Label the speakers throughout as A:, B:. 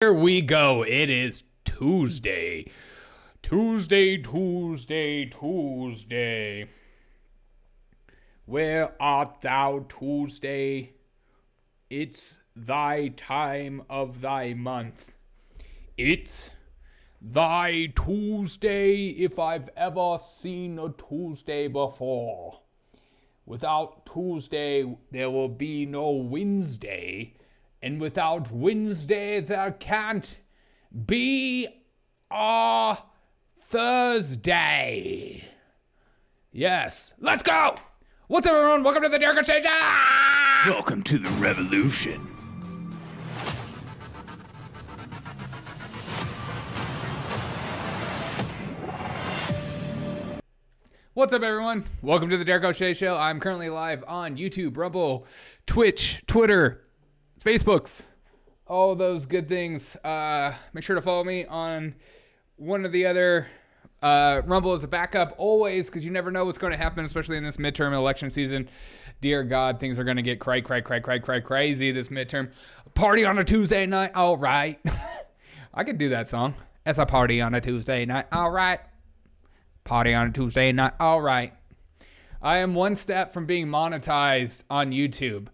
A: Here we go. It is Tuesday. Tuesday. Where art thou, Tuesday? It's thy time of thy month. It's thy Tuesday if I've ever seen a Tuesday before. Without Tuesday, there will be no Wednesday. And without Wednesday, there can't be a Thursday. Yes, let's go! What's up, everyone? Welcome to the Derek Stage. Welcome to the revolution. What's up, everyone? Welcome to the Derek O'Shea Show. I'm currently live on YouTube, Rumble, Twitch, Twitter, Facebooks, all those good things. Make sure to follow me on one or the other. Rumble is a backup always, because you never know what's going to happen, especially in this midterm election season. Dear God, things are going to get crazy this midterm. Party on a Tuesday night, all right. I could do that song. It's a party on a Tuesday night, all right. Party on a Tuesday night, all right. I am one step from being monetized on YouTube.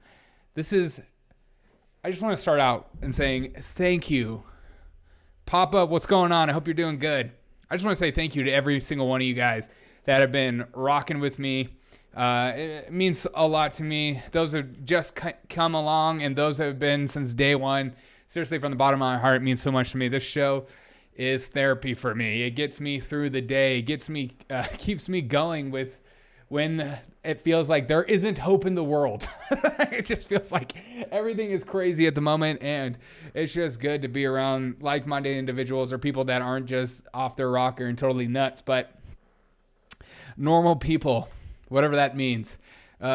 A: I just want to start out and saying thank you. Papa, what's going on? I hope you're doing good. I just want to say thank you to every single one of you guys that have been rocking with me. It means a lot to me. Those have just come along and those have been since day one. Seriously, from the bottom of my heart, it means so much to me. This show is therapy for me. It gets me through the day, keeps me going with when it feels like there isn't hope in the world. It just feels like everything is crazy at the moment, and it's just good to be around like-minded individuals or people that aren't just off their rocker and totally nuts, but normal people, whatever that means. But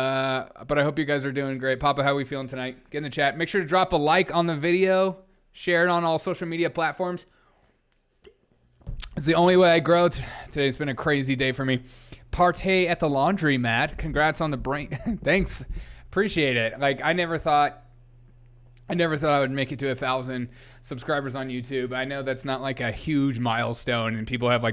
A: I hope you guys are doing great. Papa, how are we feeling tonight? Get in the chat. Make sure to drop a like on the video. Share it on all social media platforms. It's the only way I grow. Today's been a crazy day for me. Partay at the laundromat. Congrats on the brain. Thanks. Appreciate it. Like, I never thought I would make it to 1,000 subscribers on YouTube. I know that's not like a huge milestone and people have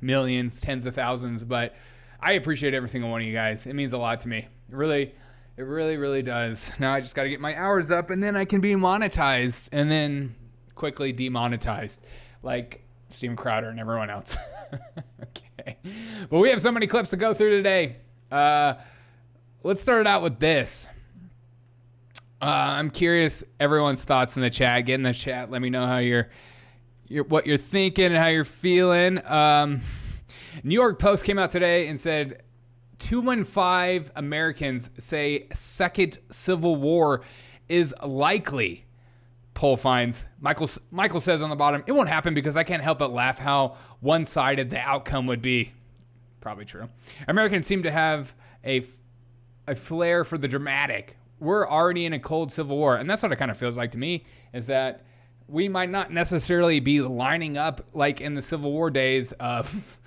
A: millions, tens of thousands, but I appreciate every single one of you guys. It means a lot to me. It really does. Now I just got to get my hours up and then I can be monetized and then quickly demonetized like Steven Crowder and everyone else. Okay. But we have so many clips to go through today. Let's start it out with this. I'm curious everyone's thoughts in the chat. Get in the chat. Let me know how what you're thinking and how you're feeling. New York Post came out today and said 215 Americans say second civil war is likely. Poll finds. Michael says on the bottom, it won't happen because I can't help but laugh how one-sided the outcome would be. Probably true. Americans seem to have a flair for the dramatic. We're already in a cold civil war, and that's what it kind of feels like to me, is that we might not necessarily be lining up like in the Civil War days of,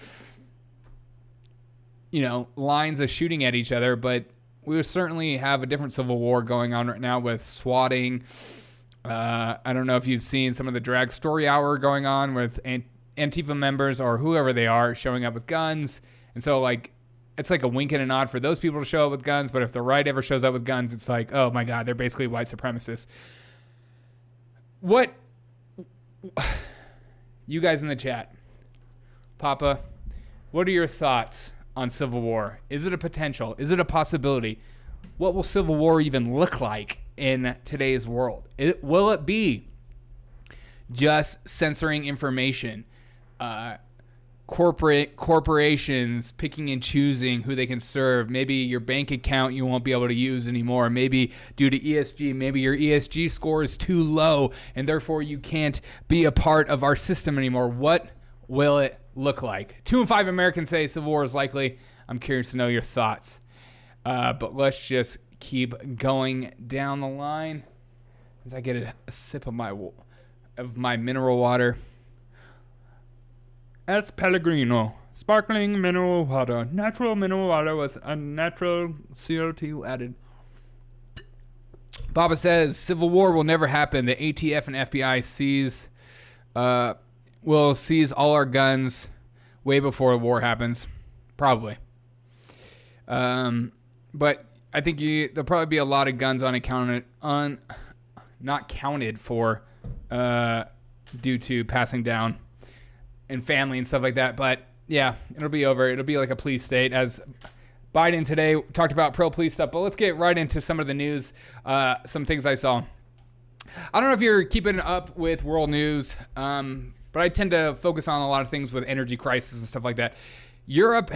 A: lines of shooting at each other, but we would certainly have a different civil war going on right now with swatting. I don't know if you've seen some of the drag story hour going on with Antifa members or whoever they are showing up with guns. And so, it's like a wink and a nod for those people to show up with guns. But if the right ever shows up with guns, it's like, oh my God, they're basically white supremacists. What? You guys in the chat. Papa, what are your thoughts on civil war? Is it a potential? Is it a possibility? What will civil war even look like in today's world? Will it be just censoring information, corporations picking and choosing who they can serve? Maybe your bank account you won't be able to use anymore. Maybe due to ESG, maybe your ESG score is too low and therefore you can't be a part of our system anymore. What will it look like? 2 in 5 Americans say civil war is likely. I'm curious to know your thoughts. But let's just keep going down the line as I get a sip of my mineral water. S. Pellegrino, sparkling mineral water, natural mineral water with a natural CO2 added. Baba says civil war will never happen. The ATF and FBI will seize all our guns way before the war happens, probably. But I think there'll probably be a lot of guns not counted for due to passing down and family and stuff like that. But yeah, it'll be over. It'll be like a police state, as Biden today talked about pro-police stuff. But let's get right into some of the news, some things I saw. I don't know if you're keeping up with world news, but I tend to focus on a lot of things with energy crisis and stuff like that. Europe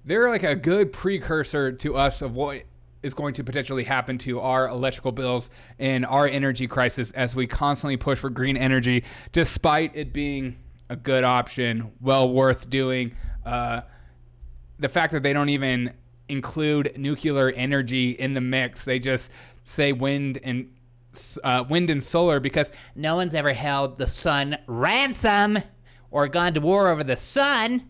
A: they're like a good precursor to us of what is going to potentially happen to our electrical bills and our energy crisis as we constantly push for green energy, despite it being a good option, well worth doing. The fact that they don't even include nuclear energy in the mix, they just say wind and solar because no one's ever held the sun ransom or gone to war over the sun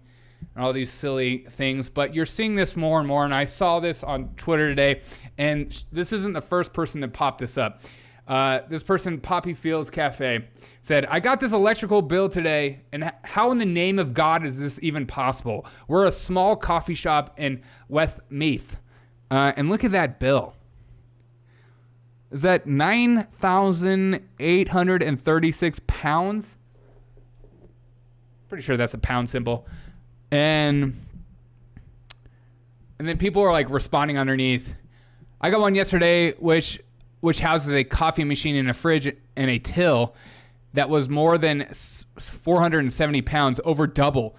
A: and all these silly things. But you're seeing this more and more, and I saw this on Twitter today, and this isn't the first person to pop this up. This person, Poppy Fields Cafe, said, I got this electrical bill today, and how in the name of God is this even possible? We're a small coffee shop in Westmeath, and look at that bill. Is that 9,836 pounds? Pretty sure that's a pound symbol. And then people are like responding underneath. I got one yesterday which houses a coffee machine and a fridge and a till that was more than 470 pounds, over double.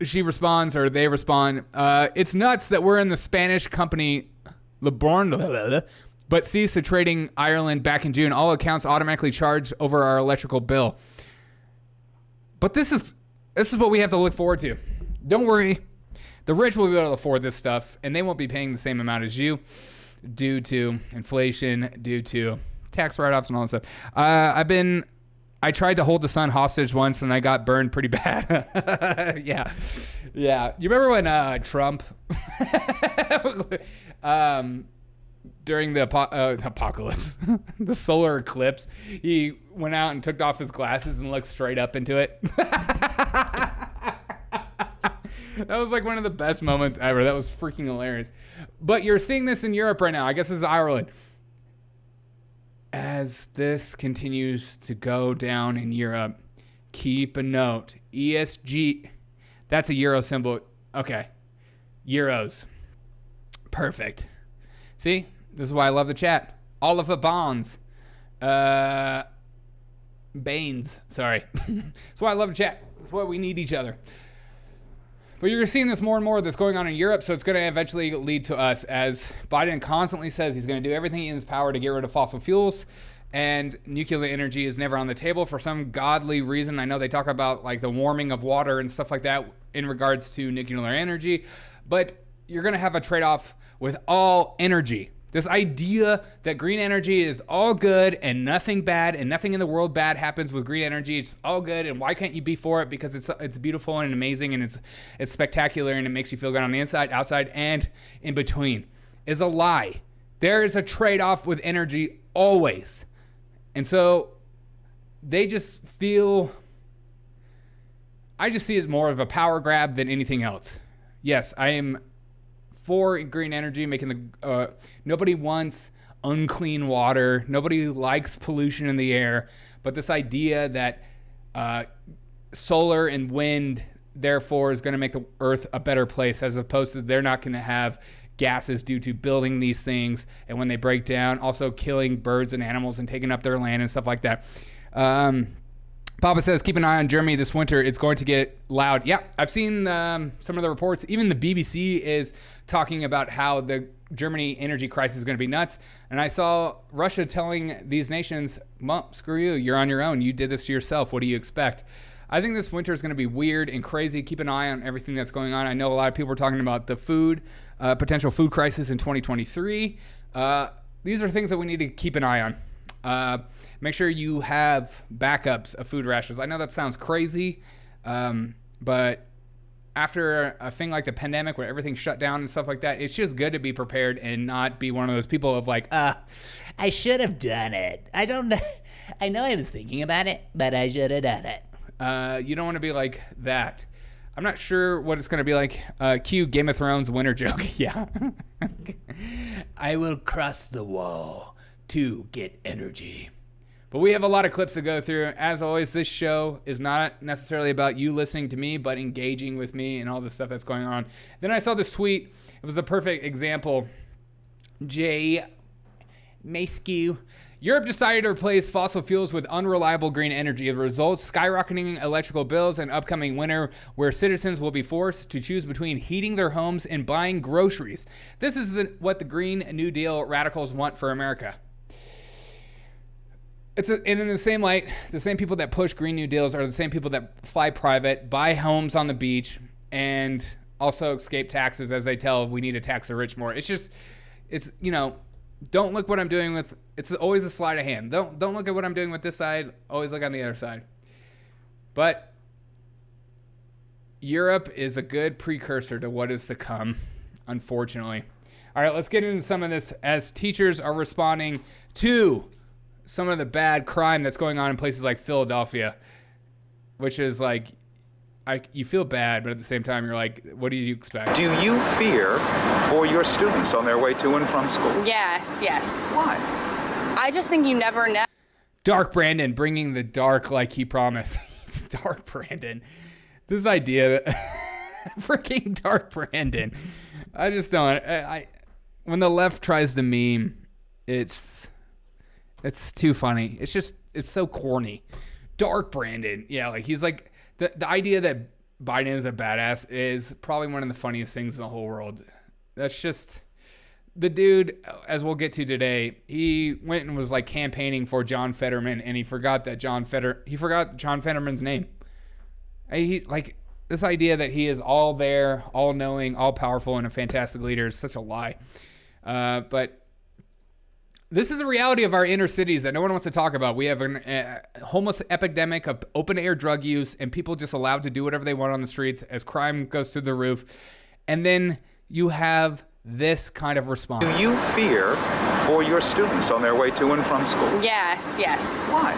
A: She responds, or they respond, it's nuts that we're in the Spanish company LeBron, but ceased to trading Ireland back in June. All accounts automatically charged over our electrical bill. But this is what we have to look forward to. Don't worry. The rich will be able to afford this stuff, and they won't be paying the same amount as you due to inflation, due to tax write-offs and all that stuff. I tried to hold the sun hostage once, and I got burned pretty bad. Yeah. You remember when Trump, during the apocalypse, the solar eclipse, he went out and took off his glasses and looked straight up into it? That was like one of the best moments ever. That was freaking hilarious. But you're seeing this in Europe right now. I guess this is Ireland. As this continues to go down in Europe, keep a note. ESG, that's a euro symbol. Okay. Euros. Perfect. See? This is why I love the chat. Oliver Bonds. Baines. Sorry. That's why I love the chat. That's why we need each other. But you're seeing this more and more that's going on in Europe, so it's going to eventually lead to us, as Biden constantly says he's going to do everything in his power to get rid of fossil fuels, and nuclear energy is never on the table for some godly reason. I know they talk about like the warming of water and stuff like that in regards to nuclear energy, but you're going to have a trade-off with all energy. This idea that green energy is all good and nothing bad and nothing in the world bad happens with green energy. It's all good, and why can't you be for it? Because it's beautiful and amazing, and it's spectacular, and it makes you feel good on the inside, outside, and in between, is a lie. There is a trade-off with energy always. And so they just feel, I just see it as more of a power grab than anything else. Yes, I am for green energy, making nobody wants unclean water. Nobody likes pollution in the air. But this idea that solar and wind, therefore, is going to make the earth a better place, as opposed to they're not going to have gases due to building these things, and when they break down, also killing birds and animals and taking up their land and stuff like that. Papa says, keep an eye on Germany this winter. It's going to get loud. Yeah, I've seen some of the reports. Even the BBC is talking about how the Germany energy crisis is going to be nuts. And I saw Russia telling these nations, screw you, you're on your own. You did this to yourself. What do you expect? I think this winter is going to be weird and crazy. Keep an eye on everything that's going on. I know a lot of people are talking about the potential food crisis in 2023. These are things that we need to keep an eye on. Make sure you have backups of food rations. I know that sounds crazy, but after a thing like the pandemic where everything's shut down and stuff like that, it's just good to be prepared and not be one of those people of like, I should have done it. I don't know. I know I was thinking about it, but I should have done it. You don't want to be like that. I'm not sure what it's going to be like. Cue Game of Thrones winter joke. Yeah. I will cross the wall to get energy. But we have a lot of clips to go through. As always, this show is not necessarily about you listening to me, but engaging with me and all the stuff that's going on. Then I saw this tweet. It was a perfect example. Jay Maskew. Europe decided to replace fossil fuels with unreliable green energy. The results, skyrocketing electrical bills and upcoming winter where citizens will be forced to choose between heating their homes and buying groceries. This is what the Green New Deal radicals want for America. And in the same light, the same people that push Green New Deals are the same people that fly private, buy homes on the beach, and also escape taxes as they tell we need to tax the rich more. Don't look what I'm doing with, it's always a sleight of hand. Don't look at what I'm doing with this side, always look on the other side. But Europe is a good precursor to what is to come, unfortunately. All right, let's get into some of this as teachers are responding to some of the bad crime that's going on in places like Philadelphia, which is like, you feel bad, but at the same time, you're like, what do you expect?
B: Do you fear for your students on their way to and from school?
C: Yes.
B: Why?
C: I just think you never know.
A: Dark Brandon, bringing the dark like he promised. Dark Brandon. This idea that freaking Dark Brandon. I just don't. When the left tries to meme, it's too funny. It's so corny. Dark Brandon. Yeah, like he's like, the idea that Biden is a badass is probably one of the funniest things in the whole world. That's just the dude, as we'll get to today, he went and was like campaigning for John Fetterman, and he forgot John Fetterman's name. This idea that he is all there, all knowing, all powerful, and a fantastic leader is such a lie. But this is a reality of our inner cities that no one wants to talk about. We have a homeless epidemic of open-air drug use and people just allowed to do whatever they want on the streets as crime goes through the roof. And then you have this kind of response.
B: Do you fear for your students on their way to and from school?
C: Yes.
B: Why?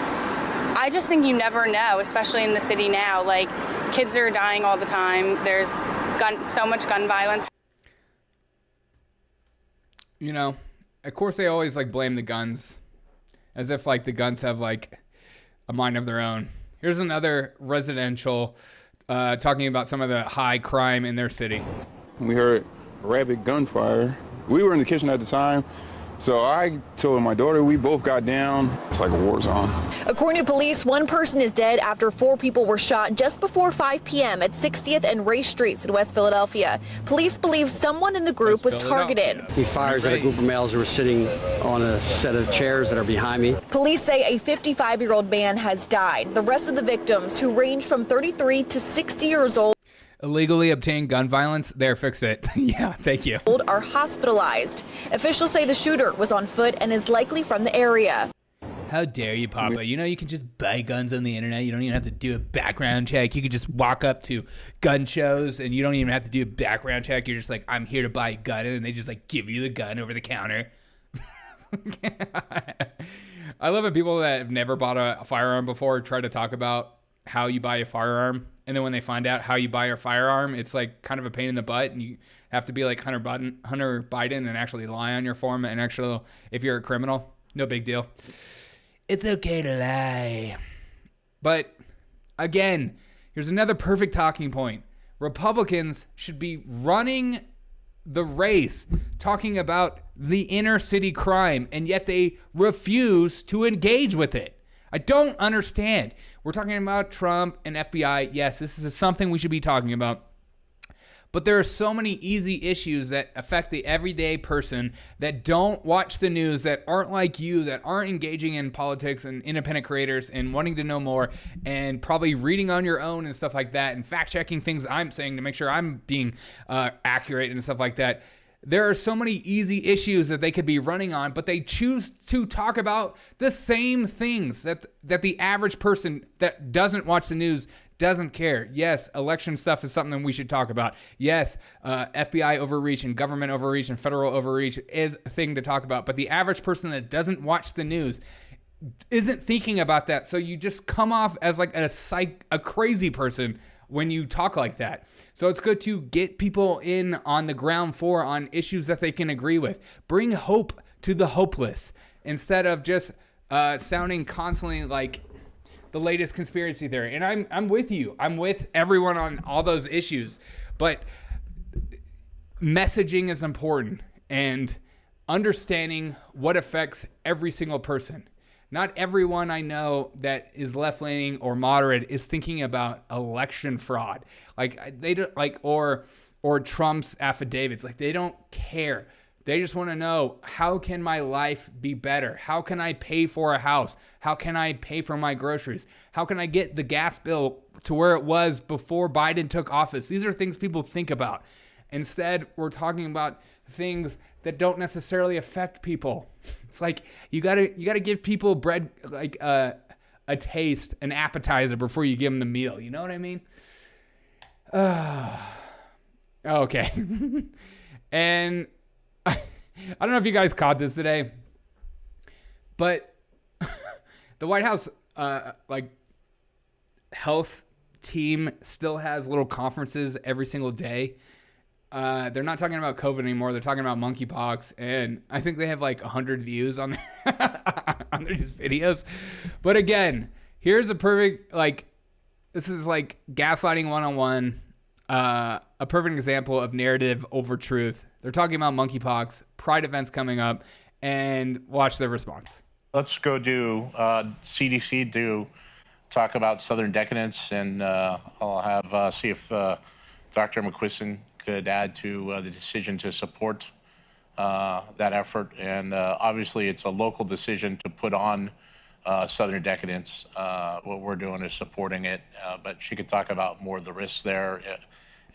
C: I just think you never know, especially in the city now. Like, kids are dying all the time. There's so much gun violence.
A: You know, of course they always like blame the guns as if like the guns have like a mind of their own. Here's another residential talking about some of the high crime in their city.
D: We heard rapid gunfire. We were in the kitchen at the time, so I told my daughter, we both got down. It's like a war zone.
E: According to police, one person is dead after 4 people were shot just before 5 p.m. at 60th and Ray Streets in West Philadelphia. Police believe someone in the group was targeted.
F: He fires at a group of males who were sitting on a set of chairs that are behind me.
E: Police say a 55-year-old man has died. The rest of the victims, who range from 33 to 60 years old,
A: illegally obtained gun violence, there, fix it. Yeah, thank you.
E: Are hospitalized. Officials say the shooter was on foot and is likely from the area.
A: How dare you, Papa? You know you can just buy guns on the internet. You don't even have to do a background check. You can just walk up to gun shows and you don't even have to do a background check. You're just like, I'm here to buy a gun, and they just like give you the gun over the counter. I love it. People that have never bought a firearm before try to talk about how you buy a firearm. And then when they find out how you buy your firearm, it's like kind of a pain in the butt. And you have to be like Hunter Biden and actually lie on your form. And actually, if you're a criminal, no big deal. It's okay to lie. But again, here's another perfect talking point. Republicans should be running the race, talking about the inner city crime, and yet they refuse to engage with it. I don't understand. We're talking about Trump and FBI. Yes, this is something we should be talking about. But there are so many easy issues that affect the everyday person that don't watch the news, that aren't like you, that aren't engaging in politics and independent creators and wanting to know more and probably reading on your own and stuff like that and fact-checking things I'm saying to make sure I'm being accurate and stuff like that. There are so many easy issues that they could be running on, but they choose to talk about the same things that the average person that doesn't watch the news doesn't care. Yes, election stuff is something we should talk about. Yes, FBI overreach and government overreach and federal overreach is a thing to talk about. But the average person that doesn't watch the news isn't thinking about that. So you just come off as like a crazy person when you talk like that. So it's good to get people in on the ground floor on issues that they can agree with. Bring hope to the hopeless instead of just sounding constantly like the latest conspiracy theory. And I'm with you. I'm with everyone on all those issues. But messaging is important and understanding what affects every single person. Not everyone I know that is left-leaning or moderate is thinking about election fraud. Like they don't or Trump's affidavits. Like they don't care. They just want to know, how can my life be better? How can I pay for a house? How can I pay for my groceries? How can I get the gas bill to where it was before Biden took office? These are things people think about. Instead, we're talking about things that don't necessarily affect people. It's like you gotta give people bread, like a taste, an appetizer before you give them the meal. You know what I mean? Okay. And I don't know if you guys caught this today, but the White House health team still has little conferences every single day. They're not talking about COVID anymore. They're talking about monkeypox, and I think they have like 100 views on on these videos. But again, here's a perfect, this is like gaslighting 101, a perfect example of narrative over truth. They're talking about monkeypox, Pride events coming up, and watch their response.
G: Let's go do CDC talk about Southern decadence, and I'll have see if Dr. McQuiston could add to the decision to support that effort. And obviously, it's a local decision to put on Southern decadence. What we're doing is supporting it, but she could talk about more of the risks there.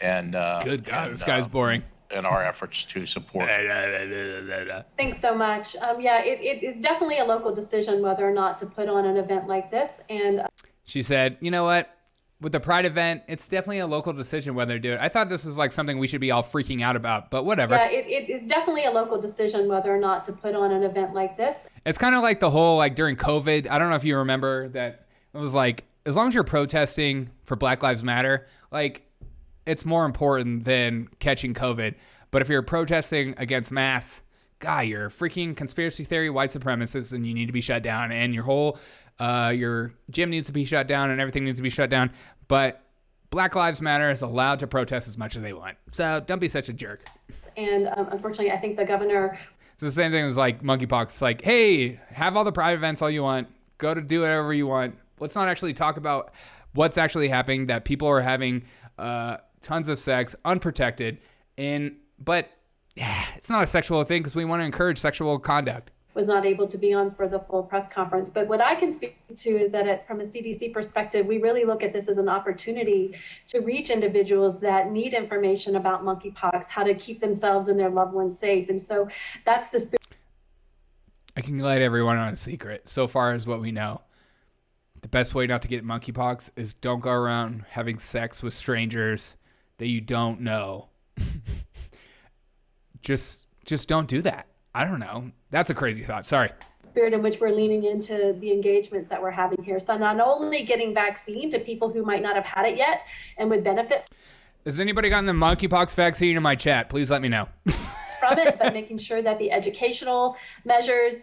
G: And
A: good God, this guy's boring.
G: And our efforts to support.
H: Thanks so much. Yeah, it is definitely a local decision whether or not to put on an event like this. And
A: she said, you know what? With the Pride event, it's definitely a local decision whether to do it. I thought this was like something we should be all freaking out about, but whatever.
H: Yeah, it is definitely a local decision whether or not to put on an event like this.
A: It's kind of like the whole, like during COVID, I don't know if you remember that it was like, as long as you're protesting for Black Lives Matter, like it's more important than catching COVID. But if you're protesting against mass, God, you're a freaking conspiracy theory white supremacist and you need to be shut down, and your whole your gym needs to be shut down and everything needs to be shut down. But Black Lives Matter is allowed to protest as much as they want. So don't be such a jerk.
H: And unfortunately, I think the governor...
A: It's the same thing as like monkeypox. It's like, hey, have all the Pride events all you want. Go to do whatever you want. Let's not actually talk about what's actually happening, that people are having tons of sex unprotected. But yeah, it's not a sexual thing because we want to encourage sexual conduct.
H: Was not able to be on for the full press conference. But what I can speak to is that from a CDC perspective, we really look at this as an opportunity to reach individuals that need information about monkeypox, how to keep themselves and their loved ones safe. And so that's the spirit.
A: I can let everyone on a secret. So far as what we know, the best way not to get monkeypox is don't go around having sex with strangers that you don't know. Just don't do that. I don't know. That's a crazy thought. Sorry.
H: Spirit in which we're leaning into the engagements that we're having here. So not only getting vaccine to people who might not have had it yet and would benefit.
A: Has anybody gotten the monkeypox vaccine in my chat? Please let me know.
H: From it, but making sure that the educational measures,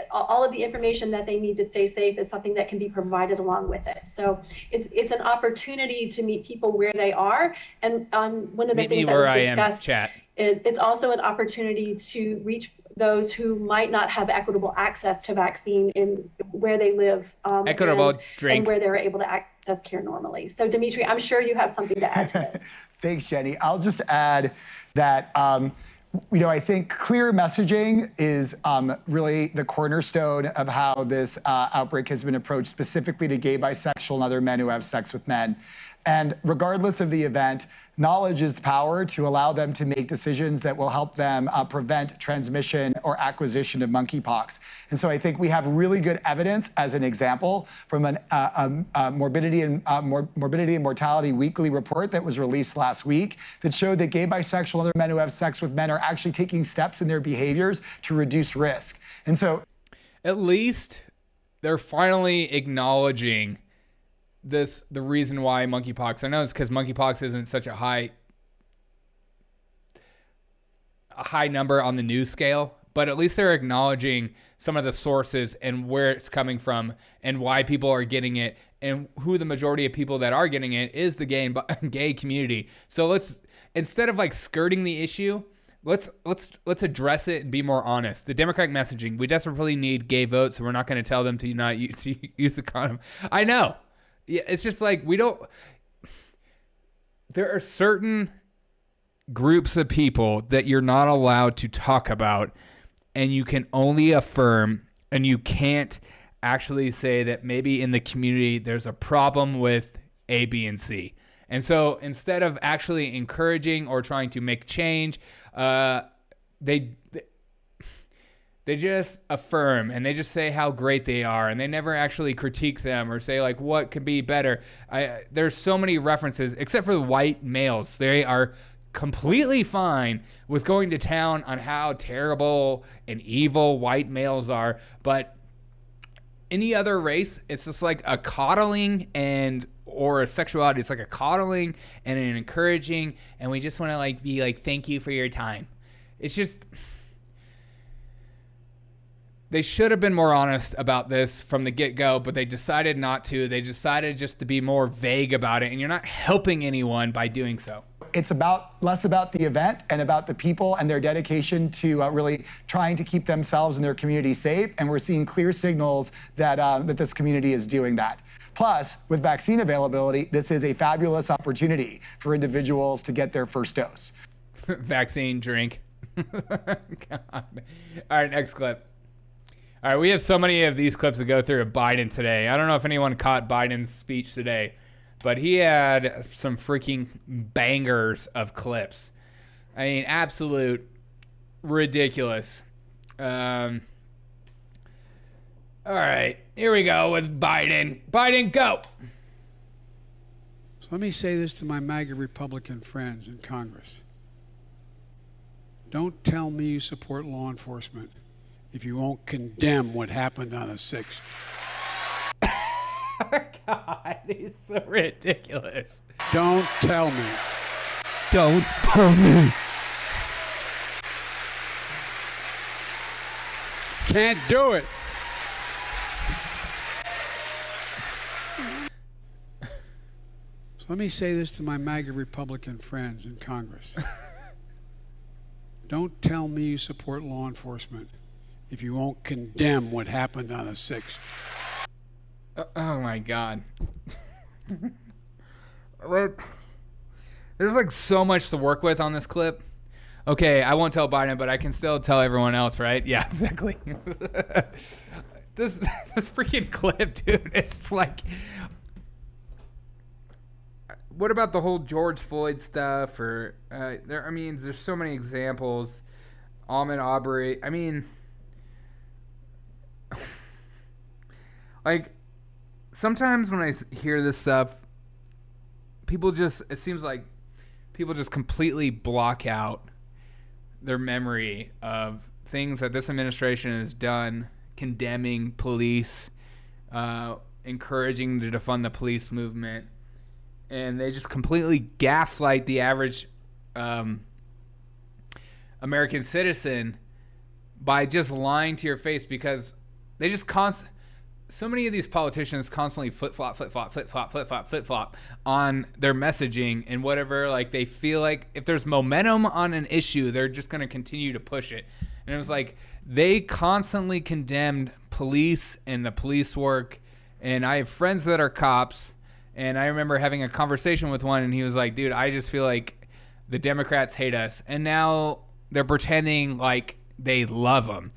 H: all of the information that they need to stay safe is something that can be provided along with it. So it's an opportunity to meet people where they are. And one of the things that was discussed,
A: chat.
H: It's also an opportunity to reach those who might not have equitable access to vaccine in where they live, and where they're able to access care normally. So Dimitri, I'm sure you have something to add to this.
I: Thanks, Jenny. I'll just add that I think clear messaging is really the cornerstone of how this outbreak has been approached, specifically to gay, bisexual, and other men who have sex with men. And regardless of the event, knowledge is power to allow them to make decisions that will help them prevent transmission or acquisition of monkeypox. And so I think we have really good evidence as an example from a morbidity and mortality weekly report that was released last week that showed that gay, bisexual, and other men who have sex with men are actually taking steps in their behaviors to reduce risk. And so
A: at least they're finally acknowledging the reason why monkeypox. I know it's because monkeypox isn't such a high number on the news scale, but at least they're acknowledging some of the sources and where it's coming from and why people are getting it and who the majority of people that are getting it is the gay community. So let's, instead of like skirting the issue, let's address it and be more honest. The Democratic messaging, we desperately need gay votes, so we're not going to tell them to not use the condom. I know. Yeah, it's just like there are certain groups of people that you're not allowed to talk about, and you can only affirm, and you can't actually say that maybe in the community there's a problem with A, B, and C. And so instead of actually encouraging or trying to make change, they just affirm and they just say how great they are, and they never actually critique them or say like what could be better. There's so many references, except for the white males. They are completely fine with going to town on how terrible and evil white males are, but any other race, it's just like a coddling or a sexuality. It's like a coddling and an encouraging, and we just want to like be like, thank you for your time. It's just, they should have been more honest about this from the get-go, but they decided not to. They decided just to be more vague about it, and you're not helping anyone by doing so.
I: It's less about the event and about the people and their dedication to really trying to keep themselves and their community safe, and we're seeing clear signals that this community is doing that. Plus, with vaccine availability, this is a fabulous opportunity for individuals to get their first dose.
A: Vaccine, drink. God. All right, next clip. All right, we have so many of these clips to go through of Biden today. I don't know if anyone caught Biden's speech today, but he had some freaking bangers of clips. I mean, absolute ridiculous. All right, here we go with Biden. Biden, go.
J: So let me say this to my MAGA Republican friends in Congress. Don't tell me you support law enforcement if you won't condemn what happened on the 6th.
A: God, he's so ridiculous.
J: Don't tell me.
A: Don't tell me.
J: Can't do it. So let me say this to my MAGA Republican friends in Congress. Don't tell me you support law enforcement if you won't condemn what happened on the 6th.
A: Oh my God. There's like so much to work with on this clip. Okay, I won't tell Biden, but I can still tell everyone else, right? Yeah, exactly. This freaking clip, dude, it's like, what about the whole George Floyd stuff? Or there's so many examples. Ahmaud Arbery. I mean, like, sometimes when I hear this stuff, it seems like people just completely block out their memory of things that this administration has done, condemning police, encouraging to defund the police movement, and they just completely gaslight the average American citizen by just lying to your face, because they just so many of these politicians constantly flip-flop on their messaging and whatever. Like, they feel like if there's momentum on an issue, they're just going to continue to push it. And it was like they constantly condemned police and the police work. And I have friends that are cops, and I remember having a conversation with one, and he was like, dude, I just feel like the Democrats hate us. And now they're pretending like they love them.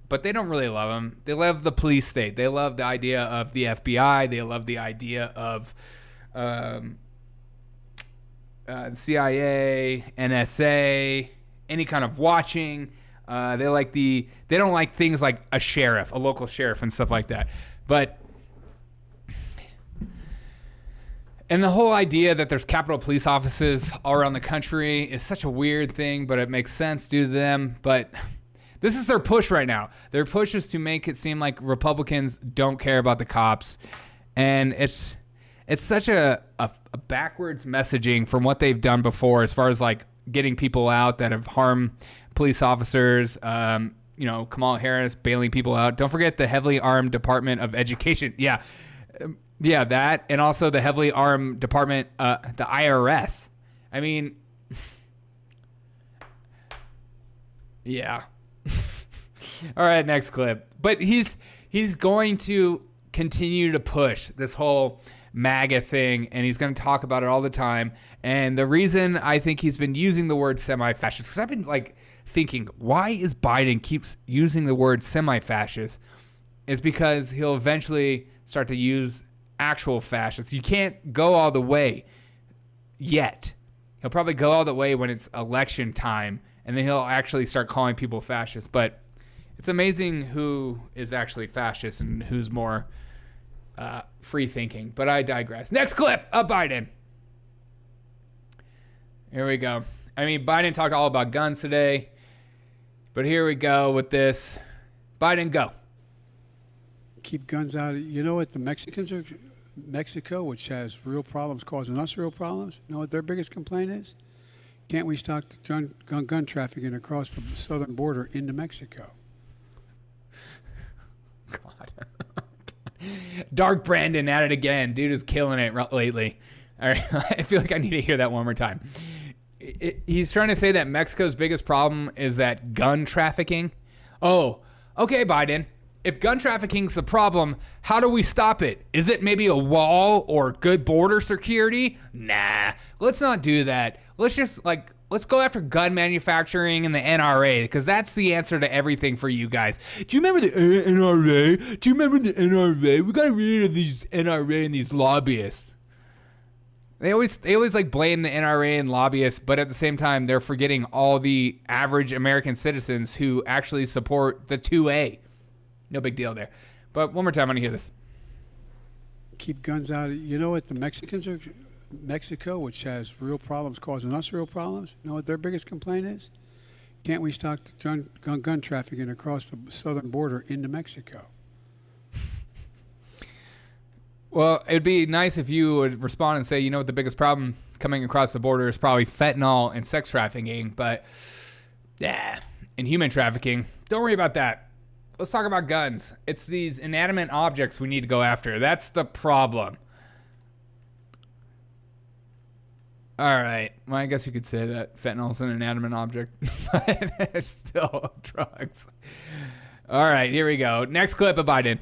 A: But they don't really love them. They love the police state. They love the idea of the FBI. They love the idea of CIA, NSA, any kind of watching. They don't like things like a sheriff, a local sheriff, and stuff like that. And the whole idea that there's Capitol Police offices all around the country is such a weird thing, but it makes sense due to them. But this is their push right now. Their push is to make it seem like Republicans don't care about the cops. And it's such a backwards messaging from what they've done before as far as like getting people out that have harmed police officers. Kamala Harris bailing people out. Don't forget the heavily armed Department of Education. Yeah, that, and also the heavily armed department, the IRS. I mean, yeah. All right, next clip. But he's going to continue to push this whole MAGA thing, and he's going to talk about it all the time. And the reason I think he's been using the word semi-fascist, because I've been thinking, why is Biden keeps using the word semi-fascist, is because he'll eventually start to use actual fascists. You can't go all the way yet. He'll probably go all the way when it's election time, and then he'll actually start calling people fascists. But it's amazing who is actually fascist and who's more free thinking. But I digress. Next clip of Biden. Here we go. I mean, Biden talked all about guns today, but here we go with this. Biden, go.
J: Keep guns out. You know what the Mexicans are? Mexico, which has real problems, causing us real problems. You know what their biggest complaint is? Can't we stop gun trafficking across the southern border into Mexico?
A: God. Dark Brandon at it again. Dude is killing it lately. All right, I feel like I need to hear that one more time. He's trying to say that Mexico's biggest problem is that gun trafficking. Oh, okay, Biden. If gun trafficking's the problem, how do we stop it? Is it maybe a wall or good border security? Nah, let's not do that. Let's just let's go after gun manufacturing and the NRA, because that's the answer to everything for you guys. Do you remember the NRA? Do you remember the NRA? We got to get rid of these NRA and these lobbyists. They always blame the NRA and lobbyists, but at the same time, they're forgetting all the average American citizens who actually support the 2A. No big deal there. But one more time, I want to hear this.
J: Keep guns out. You know what the Mexicans are? Mexico, which has real problems, causing us real problems. You know what their biggest complaint is? Can't we stop gun trafficking across the southern border into Mexico?
A: Well, it'd be nice if you would respond and say, you know what the biggest problem coming across the border is probably fentanyl and sex trafficking, but and human trafficking. Don't worry about that. Let's talk about guns. It's these inanimate objects we need to go after. That's the problem. All right. Well, I guess you could say that fentanyl's an inanimate object, but it's still drugs. All right, here we go. Next clip of Biden.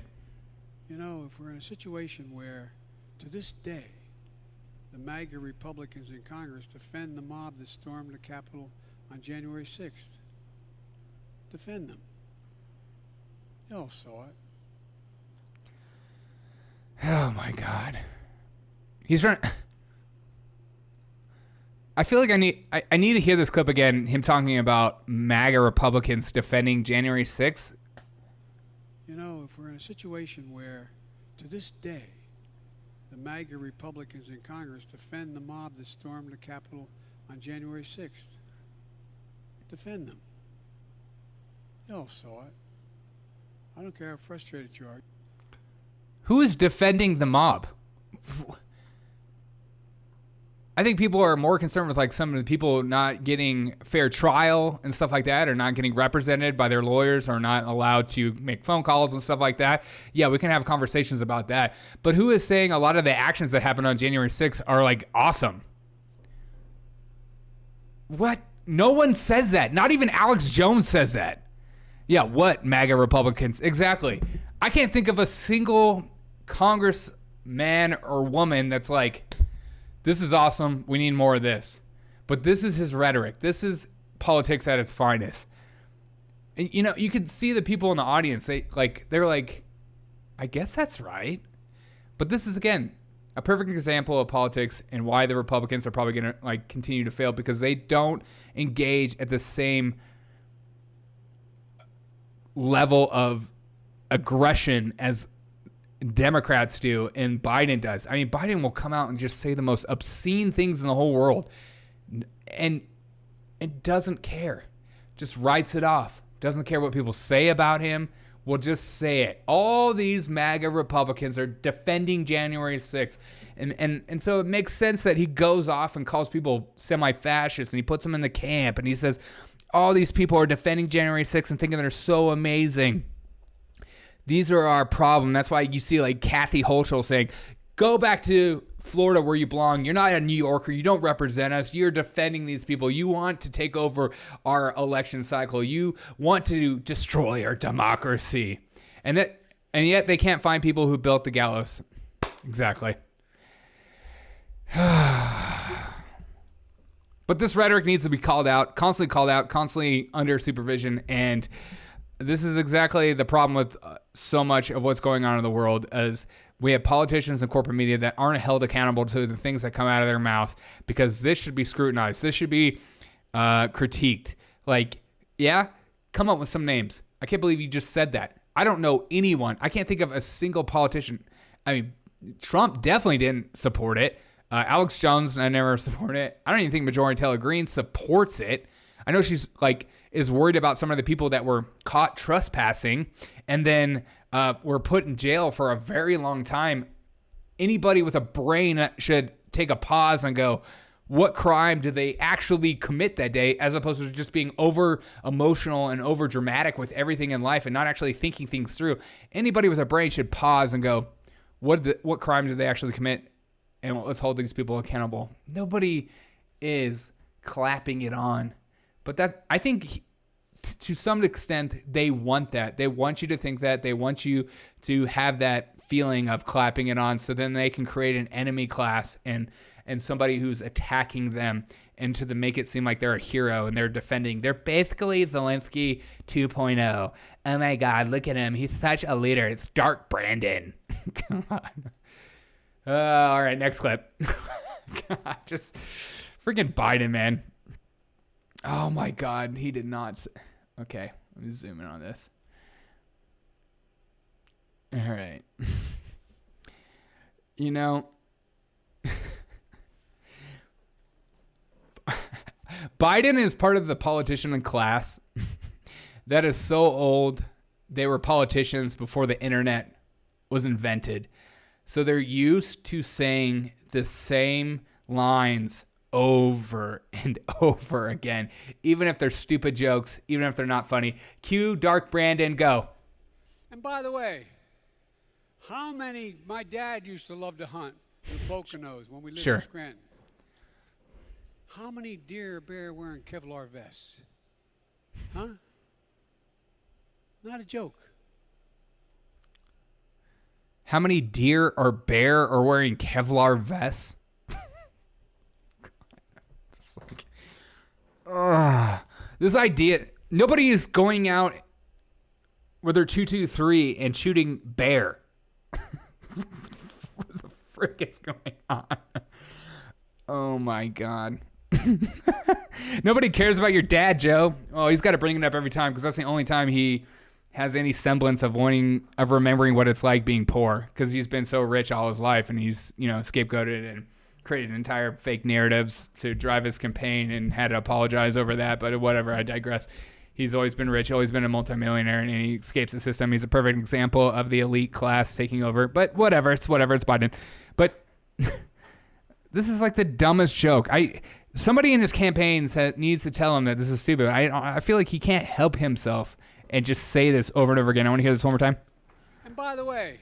J: You know, if we're in a situation where, to this day, the MAGA Republicans in Congress defend the mob that stormed the Capitol on January 6th, defend them. You all saw it.
A: Oh, my God. He's trying... I feel like I need to hear this clip again, him talking about MAGA Republicans defending January 6th.
J: You know, if we're in a situation where, to this day, the MAGA Republicans in Congress defend the mob that stormed the Capitol on January 6th, defend them. You all saw it. I don't care how frustrated you are.
A: Who is defending the mob? I think people are more concerned with some of the people not getting fair trial and stuff like that, or not getting represented by their lawyers, or not allowed to make phone calls and stuff like that. Yeah, we can have conversations about that. But who is saying a lot of the actions that happened on January 6th are awesome? What? No one says that. Not even Alex Jones says that. Yeah, what, MAGA Republicans? Exactly. I can't think of a single congressman or woman that's this is awesome. We need more of this. But this is his rhetoric. This is politics at its finest. And, you could see the people in the audience. They're like, I guess that's right. But this is, again, a perfect example of politics and why the Republicans are probably going to like continue to fail, because they don't engage at the same level of aggression as Democrats do and Biden does. I mean, Biden will come out and just say the most obscene things in the whole world and doesn't care. Just writes it off. Doesn't care what people say about him. Will just say it. All these MAGA Republicans are defending January 6th. And so it makes sense that he goes off and calls people semi-fascists and he puts them in the camp and he says, all these people are defending January 6th and thinking they're so amazing. These are our problem. That's why you see like Kathy Hochul saying, go back to Florida where you belong. You're not a New Yorker. You don't represent us. You're defending these people. You want to take over our election cycle. You want to destroy our democracy. And yet they can't find people who built the gallows. Exactly. But this rhetoric needs to be called out, constantly under supervision. And this is exactly the problem with so much of what's going on in the world, as we have politicians and corporate media that aren't held accountable to the things that come out of their mouths, because this should be scrutinized. This should be critiqued. Like, yeah, come up with some names. I can't believe you just said that. I don't know anyone. I can't think of a single politician. I mean, Trump definitely didn't support it. Alex Jones, I never supported it. I don't even think Majority Taylor Greene supports it. I know she's like is worried about some of the people that were caught trespassing and then were put in jail for a very long time. Anybody with a brain should take a pause and go, what crime did they actually commit that day, as opposed to just being over emotional and over dramatic with everything in life and not actually thinking things through. Anybody with a brain should pause and go, what crime did they actually commit? And let's hold these people accountable. Nobody is clapping it on. But that, I think to some extent, they want that. They want you to think that. They want you to have that feeling of clapping it on, so then they can create an enemy class and somebody who's attacking them, and to make it seem like they're a hero and they're defending. They're basically Zelensky 2.0. Oh my God, look at him. He's such a leader. It's Dark Brandon. Come on. All right, next clip. God, just freaking Biden, man. Oh my God, he did not. Okay, let me zoom in on this. All right. You know, Biden is part of the politician class that is so old. They were politicians before the internet was invented. So they're used to saying the same lines over and over again, even if they're stupid jokes, even if they're not funny. Cue Dark Brandon, go.
J: And by the way, my dad used to love to hunt in the Poconos when we lived in Scranton. How many deer or bear wearing Kevlar vests? Huh? Not a joke.
A: How many deer or bear are wearing Kevlar vests? Just like, this idea, nobody is going out with their 223 and shooting bear. What the frick is going on? Oh my God. Nobody cares about your dad, Joe. Oh, he's got to bring it up every time because that's the only time he has any semblance of remembering what it's like being poor, because he's been so rich all his life, and he's, scapegoated and created entire fake narratives to drive his campaign and had to apologize over that. But whatever, I digress. He's always been rich, always been a multimillionaire, and he escapes the system. He's a perfect example of the elite class taking over. But whatever, it's Biden. But this is like the dumbest joke. Somebody in his campaign needs to tell him that this is stupid. I feel like he can't help himself and just say this over and over again. I want to hear this one more time.
J: And by the way,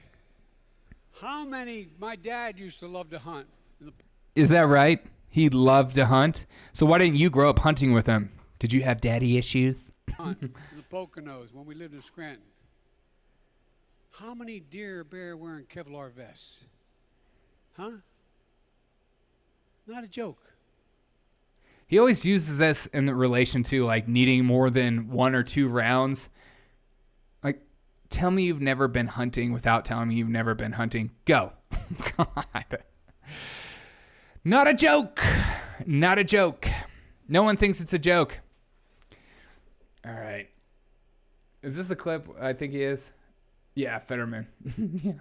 J: my dad used to love to hunt.
A: Is that right? He loved to hunt? So why didn't you grow up hunting with him? Did you have daddy issues?
J: Hunt in the Poconos when we lived in Scranton. How many deer or bear wearing Kevlar vests? Huh? Not a joke.
A: He always uses this in relation to like needing more than 1 or 2 rounds. Like, tell me you've never been hunting without telling me you've never been hunting. Go. God. Not a joke. Not a joke. No one thinks it's a joke. All right. Is this the clip? I think he is. Yeah, Fetterman. Yeah.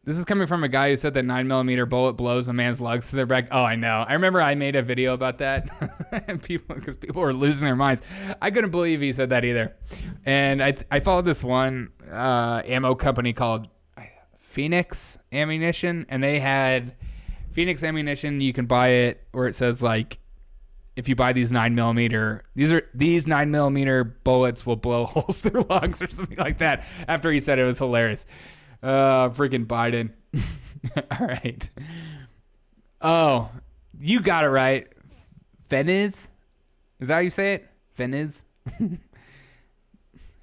A: This is coming from a guy who said that 9mm bullet blows a man's lungs to their back. Oh, I know. I remember I made a video about that, and because people were losing their minds. I couldn't believe he said that either. And I followed this one ammo company called Phoenix Ammunition, and they had Phoenix Ammunition. You can buy it where it says like, if you buy these 9mm, these 9mm bullets will blow holes through lungs or something like that. After he said it, was hilarious. Freaking Biden. All right. Oh, you got it right. Feniz? Is that how you say it? Feniz?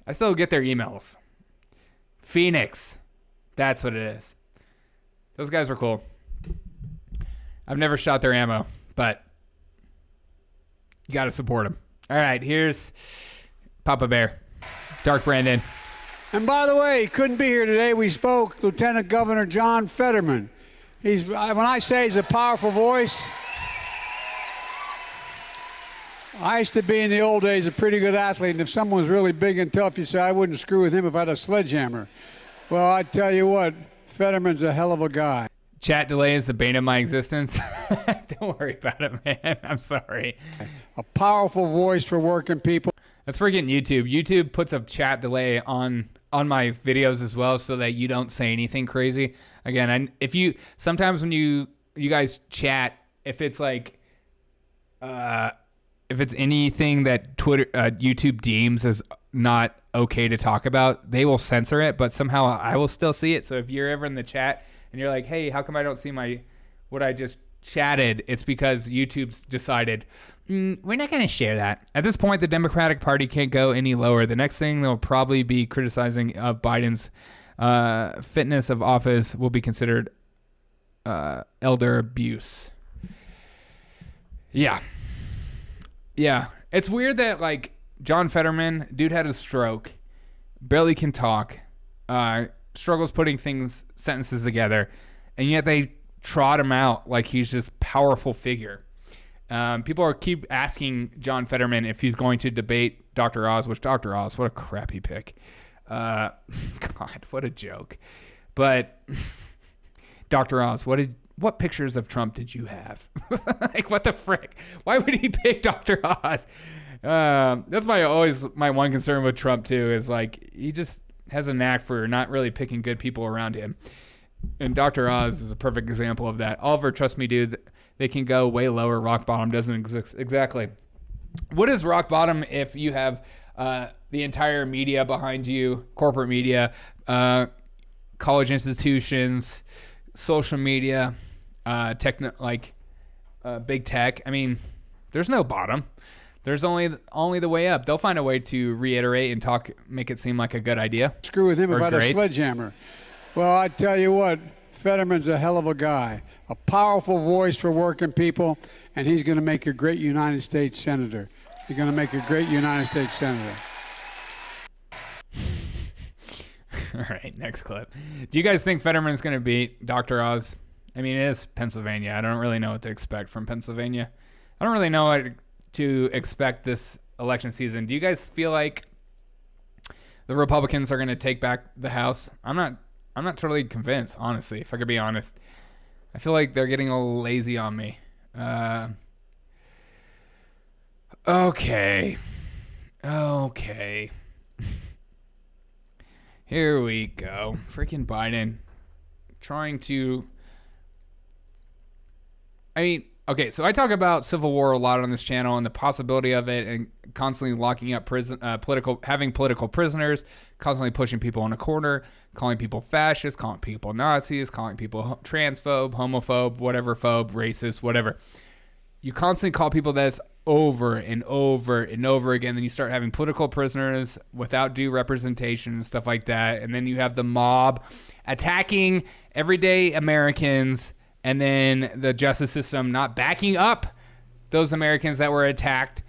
A: I still get their emails. Phoenix. That's what it is. Those guys were cool. I've never shot their ammo, but you got to support them. All right, here's Papa Bear. Dark Brandon.
J: And by the way, he couldn't be here today. We spoke Lieutenant Governor John Fetterman. When I say he's a powerful voice, I used to be in the old days a pretty good athlete, and if someone was really big and tough, you say I wouldn't screw with him if I had a sledgehammer. Well, I tell you what, Fetterman's a hell of a guy.
A: Chat delay is the bane of my existence. Don't worry about it, man. I'm sorry.
J: A powerful voice for working people.
A: That's freaking YouTube. YouTube puts a chat delay on my videos as well so that you don't say anything crazy. Again, sometimes when you guys chat, if it's like if it's anything that YouTube deems as not okay to talk about, they will censor it, but somehow I will still see it. So if you're ever in the chat and you're like, hey, how come I don't see what I just chatted? It's because YouTube's decided we're not going to share that. At this point, the Democratic Party can't go any lower. The next thing they'll probably be criticizing of Biden's fitness of office will be considered elder abuse. Yeah. It's weird that like John Fetterman, dude had a stroke, barely can talk, struggles putting sentences together, and yet they trot him out like he's this powerful figure. People keep asking John Fetterman if he's going to debate Dr. Oz, which Dr. Oz, what a crappy pick. God, what a joke. But Dr. Oz, what pictures of Trump did you have? Like, what the frick? Why would he pick Dr. Oz? That's my one concern with Trump too, is like he just has a knack for not really picking good people around him. And Dr. Oz is a perfect example of that. Oliver, trust me, dude, they can go way lower. Rock bottom doesn't exist. Exactly. What is rock bottom if you have the entire media behind you, corporate media, college institutions, social media, big tech? I mean, there's no bottom. There's only the way up. They'll find a way to reiterate and make it seem like a good idea.
J: Screw with him if I had a sledgehammer. Well, I tell you what, Fetterman's a hell of a guy, a powerful voice for working people, and he's going to make a great United States Senator. You're going to make a great United States Senator.
A: All right, next clip. Do you guys think Fetterman's going to beat Dr. Oz? I mean, it is Pennsylvania. I don't really know what to expect from Pennsylvania. I don't really know what to expect this election season. Do you guys feel like the Republicans are going to take back the House? I'm not totally convinced, honestly, if I could be honest. I feel like they're getting a little lazy on me. Okay. Here we go. Freaking Biden trying to... Okay, so I talk about civil war a lot on this channel and the possibility of it, and constantly locking up having political prisoners, constantly pushing people in a corner, calling people fascists, calling people Nazis, calling people transphobe, homophobe, whatever phobe, racist, whatever. You constantly call people this over and over and over again. Then you start having political prisoners without due representation and stuff like that. And then you have the mob attacking everyday Americans, and then the justice system not backing up those Americans that were attacked.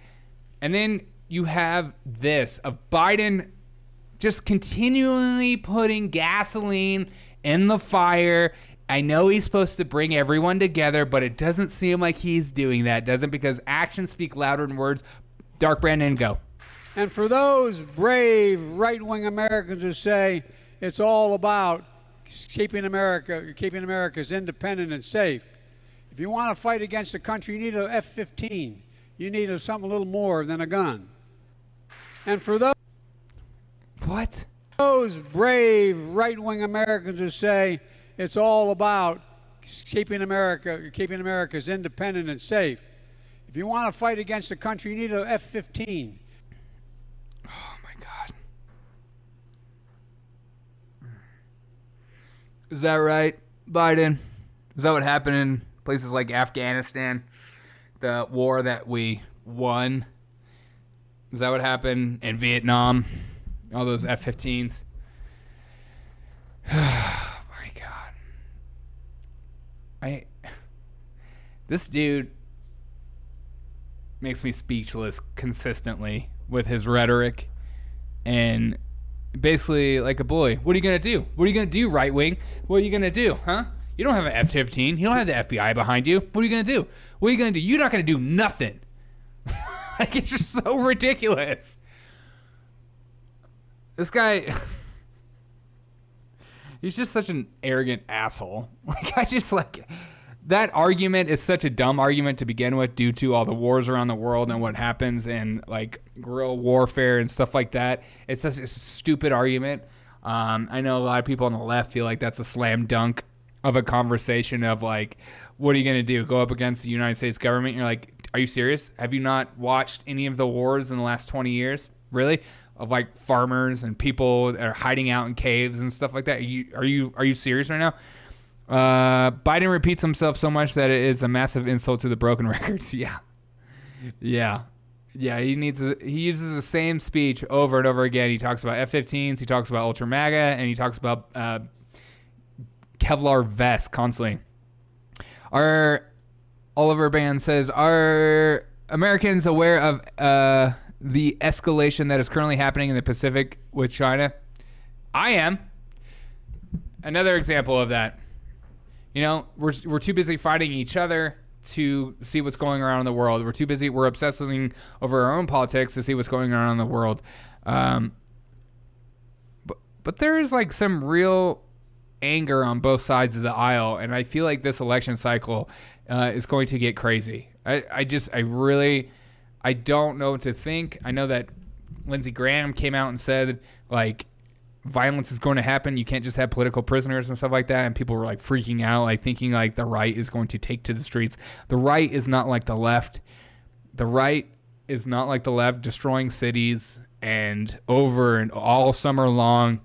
A: And then you have this of Biden just continually putting gasoline in the fire, I know he's supposed to bring everyone together, but it doesn't seem like he's doing that, does it? Because actions speak louder than words. Dark Brandon, go.
J: And for those brave right-wing Americans who say it's all about keeping America's independent and safe, if you want to fight against the country, you need an F-15. You need something a little more than a gun. And for those brave right-wing Americans who say it's all about keeping America's independent and safe, if you want to fight against the country, you need an F-15.
A: Oh, my God. Is that right, Biden? Is that what happened in places like Afghanistan? The war that we won? Is that what happened in Vietnam? All those F-15s? Oh, my God. This dude makes me speechless consistently with his rhetoric and basically like a bully. What are you going to do? What are you going to do, right wing? What are you going to do, huh? You don't have an F-15. You don't have the FBI behind you. What are you going to do? What are you going to do? You're not going to do nothing. Like, it's just so ridiculous. This guy, he's just such an arrogant asshole. That argument is such a dumb argument to begin with due to all the wars around the world and what happens and like guerrilla warfare and stuff like that. It's such a stupid argument. I know a lot of people on the left feel like that's a slam dunk of a conversation of like, what are you going to do? Go up against the United States government? You're like, are you serious? Have you not watched any of the wars in the last 20 years? Really? Of like farmers and people that are hiding out in caves and stuff like that. Are you serious right now? Biden repeats himself so much that it is a massive insult to the broken records. Yeah. He uses the same speech over and over again. He talks about F-15s, he talks about Ultra MAGA, and he talks about Kevlar vests constantly. Oliver Band says, are Americans aware of the escalation that is currently happening in the Pacific with China? I am. Another example of that. You know, we're too busy fighting each other to see what's going on in the world. We're obsessing over our own politics to see what's going on in the world. But there is like some real anger on both sides of the aisle, and I feel like this election cycle is going to get crazy. I don't know what to think. I know that Lindsey Graham came out and said like violence is going to happen. You can't just have political prisoners and stuff like that. And people were like freaking out, like thinking like the right is going to take to the streets. The right is not like the left. The right is not like the left, destroying cities and over and all summer long.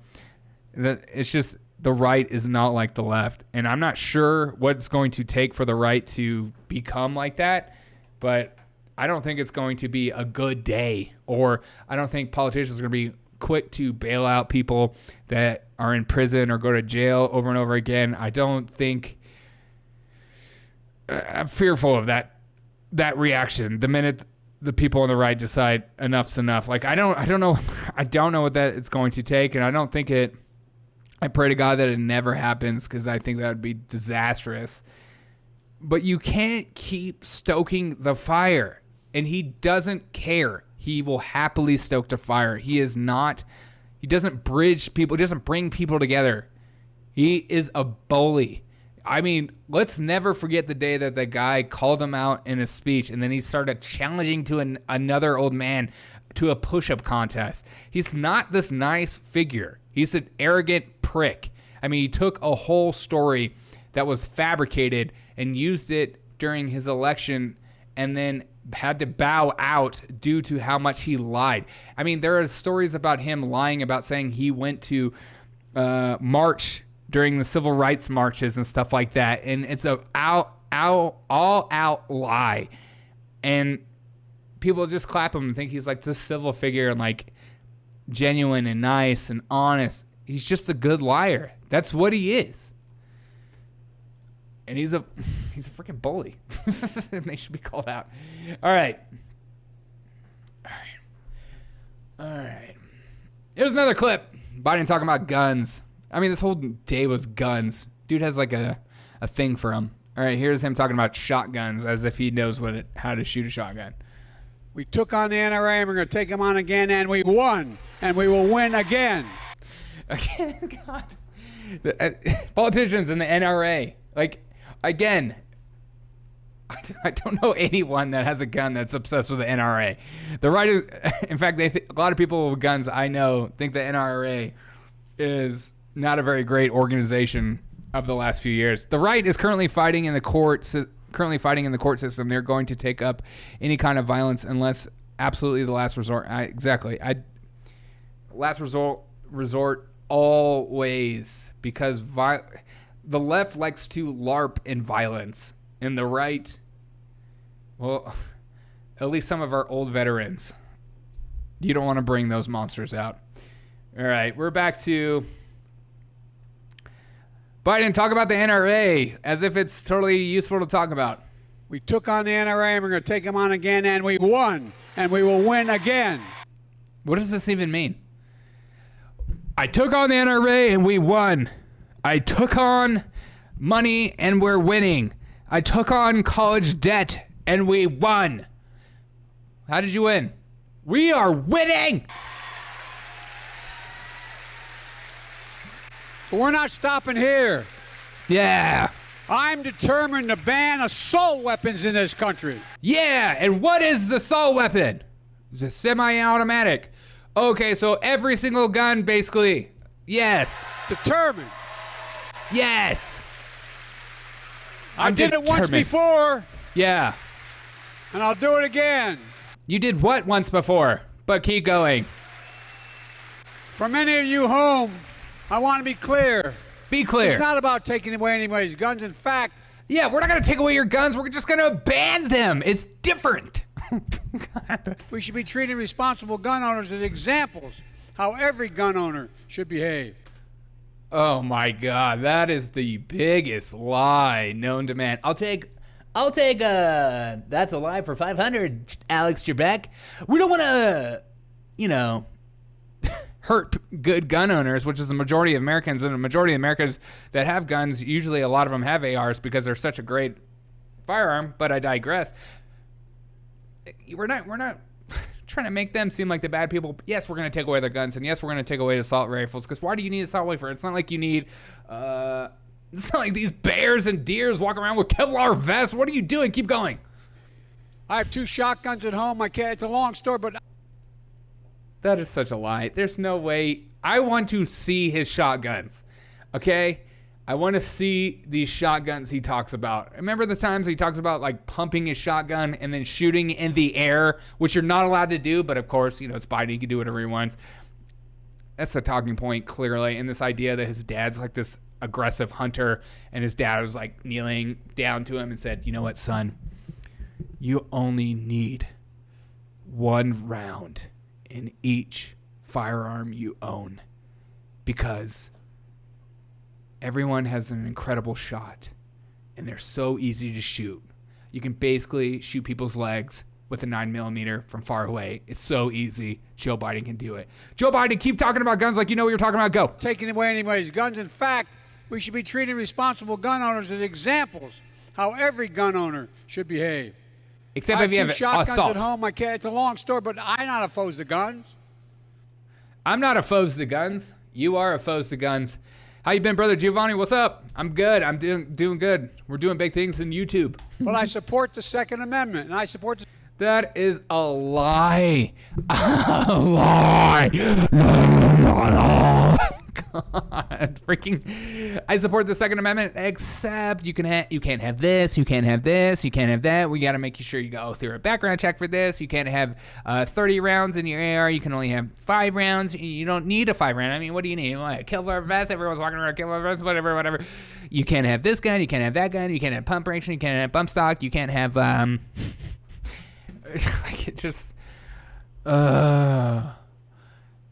A: It's just the right is not like the left. And I'm not sure what it's going to take for the right to become like that. But I don't think it's going to be a good day, or I don't think politicians are going to be quick to bail out people that are in prison or go to jail over and over again. I don't think I'm fearful of that reaction the minute the people on the right decide enough's enough. Like I don't know what that it's going to take, and I don't think it. I pray to God that it never happens, because I think that would be disastrous. But you can't keep stoking the fire, and he doesn't care. He will happily stoke the fire. He doesn't bridge people. He doesn't bring people together. He is a bully. I mean, let's never forget the day that the guy called him out in a speech, and then he started challenging to another old man to a push-up contest. He's not this nice figure. He's an arrogant prick. I mean, he took a whole story that was fabricated and used it during his election, and then had to bow out due to how much he lied. I mean, there are stories about him lying about saying he went to march during the civil rights marches and stuff like that, and it's a all-out lie. And people just clap him and think he's like this civil figure and like genuine and nice and honest. He's just a good liar. That's what he is. And he's a freaking bully. And they should be called out. All right. Here's another clip. Biden talking about guns. I mean, this whole day was guns. Dude has like a thing for them. All right, here's him talking about shotguns as if he knows how to shoot a shotgun.
J: We took on the NRA and we're going to take them on again, and we won, and we will win again.
A: Again, God. Politicians in the NRA. Like, again, I don't know anyone that has a gun that's obsessed with the NRA. The right is, in fact, a lot of people with guns I know think the NRA is not a very great organization of the last few years. The right is currently fighting in the court system. They're going to take up any kind of violence unless absolutely the last resort. Last resort always, because the left likes to LARP in violence, and the right, well, at least some of our old veterans, you don't want to bring those monsters out. All right, we're back to Biden. Talk about the NRA as if it's totally useful to talk about.
J: We took on the NRA and we're going to take them on again, and we won, and we will win again.
A: What does this even mean? I took on the NRA and we won. I took on money and we're winning. I took on college debt and we won. How did you win? We are winning.
J: But we're not stopping here.
A: Yeah.
J: I'm determined to ban assault weapons in this country.
A: Yeah, and what is the assault weapon? It's a semi-automatic. Okay, so every single gun, basically. Yes.
J: Determined.
A: Yes.
J: I did it once before.
A: Yeah.
J: And I'll do it again.
A: You did what once before? But keep going.
J: For many of you home, I want to be clear.
A: Be clear.
J: It's not about taking away anybody's guns. In fact,
A: yeah, we're not going to take away your guns. We're just going to ban them. It's different.
J: God. We should be treating responsible gun owners as examples how every gun owner should behave.
A: Oh my God, that is the biggest lie known to man. I'll take that's a lie for 500, Alex Trebek. We don't want to, hurt good gun owners, which is the majority of Americans, and the majority of Americans that have guns, usually a lot of them have ARs because they're such a great firearm, but I digress. We're not trying to make them seem like the bad people. Yes, we're going to take away their guns, and yes, we're going to take away assault rifles, because why do you need assault rifle? It's not like you need, it's not like these bears and deers walk around with Kevlar vests. What are you doing? Keep going.
J: I have 2 shotguns at home. It's a long story, but...
A: That is such a lie. There's no way. I want to see his shotguns, okay? I want to see these shotguns he talks about. Remember the times he talks about like pumping his shotgun and then shooting in the air, which you're not allowed to do, but of course, it's Biden. He can do whatever he wants. That's the talking point, clearly, and this idea that his dad's like this aggressive hunter, and his dad was like kneeling down to him and said, "You know what, son? You only need 1 round in each firearm you own, because everyone has an incredible shot and they're so easy to shoot. You can basically shoot people's legs with a 9mm from far away. It's so easy. Joe Biden can do it." Joe Biden, keep talking about guns like you know what you're talking about. Go.
J: Taking away anybody's guns. In fact, we should be treating responsible gun owners as examples how every gun owner should behave.
A: Except if you have
J: shotguns
A: assault
J: at home. It's a long story, but I'm not opposed to guns.
A: I'm not opposed to guns. You are opposed to guns. How you been, brother Giovanni? What's up? I'm good. I'm doing good. We're doing big things in YouTube.
J: Well, I support the Second Amendment, and I support the...
A: That is a lie. A lie. No. God, freaking! I support the Second Amendment, except you can't have this, you can't have this, you can't have that. We got to make sure you go through a background check for this. You can't have 30 rounds in your AR. You can only have 5 rounds. You don't need a 5 round. I mean, what do you need? What, a Kevlar vest? Everyone's walking around a Kevlar vest. Whatever. You can't have this gun. You can't have that gun. You can't have pump action. You can't have bump stock. You can't have like it just.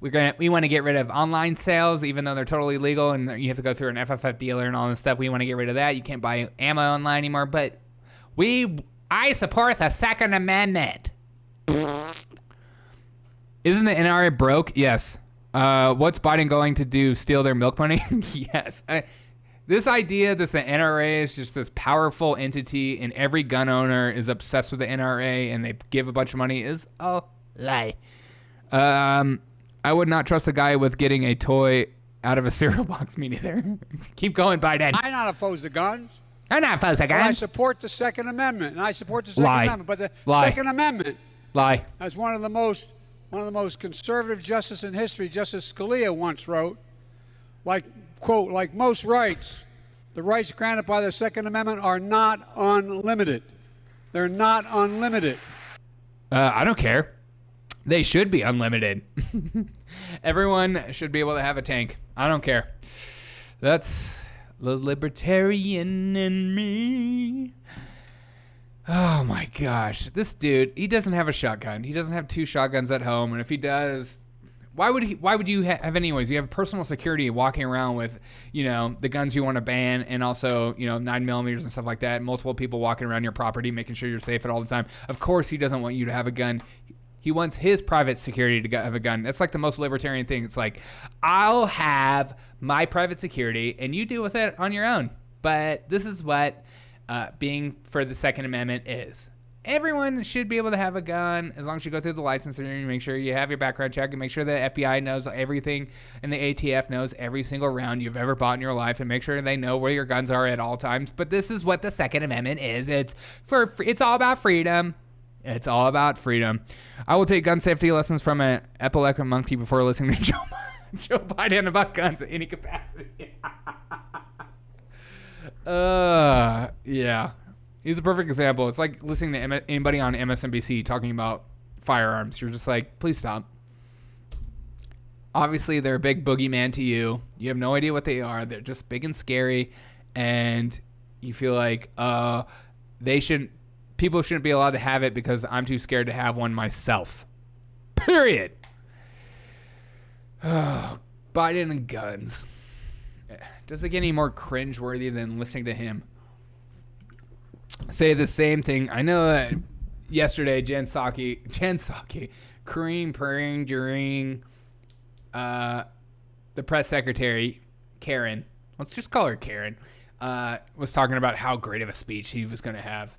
A: We want to get rid of online sales, even though they're totally legal and you have to go through an FFF dealer and all this stuff. We want to get rid of that. You can't buy ammo online anymore. But I support the Second Amendment. Isn't the NRA broke? Yes. What's Biden going to do? Steal their milk money? Yes. This idea that the NRA is just this powerful entity and every gun owner is obsessed with the NRA and they give a bunch of money is a lie. I would not trust a guy with getting a toy out of a cereal box. Me neither. Keep going, Biden.
J: I'm not opposed to guns.
A: I'm not opposed to
J: But I
A: guns.
J: support the Second Amendment, and I support the Second
A: Lie.
J: Amendment. But the
A: Lie.
J: Second Amendment,
A: Lie.
J: as one of the most conservative justices in history, Justice Scalia once wrote, like, quote, like most rights, the rights granted by the Second Amendment are not unlimited. They're not unlimited.
A: I don't care. They should be unlimited. Everyone should be able to have a tank. I don't care. That's the libertarian in me. Oh my gosh. This dude, he doesn't have a shotgun. He doesn't have 2 shotguns at home. And if he does, why would you have anyways? You have personal security walking around with, the guns you want to ban and also, 9mm and stuff like that. Multiple people walking around your property, making sure you're safe at all the time. Of course, he doesn't want you to have a gun. He wants his private security to have a gun. That's like the most libertarian thing. It's like, I'll have my private security and you deal with it on your own. But this is what being for the Second Amendment is. Everyone should be able to have a gun as long as you go through the licensing and make sure you have your background check and make sure the FBI knows everything and the ATF knows every single round you've ever bought in your life and make sure they know where your guns are at all times. But this is what the Second Amendment is. It's all about freedom. It's all about freedom. I will take gun safety lessons from an epileptic monkey before listening to Joe Biden about guns at any capacity. Yeah. He's a perfect example. It's like listening to anybody on MSNBC talking about firearms. You're just like, please stop. Obviously, they're a big boogeyman to you. You have no idea what they are. They're just big and scary. And you feel like people shouldn't be allowed to have it because I'm too scared to have one myself. Period. Oh, Biden and guns. Does it get any more cringeworthy than listening to him say the same thing? I know that yesterday Jen Psaki, Kareem purring during the press secretary, Karen, let's just call her Karen, was talking about how great of a speech he was going to have.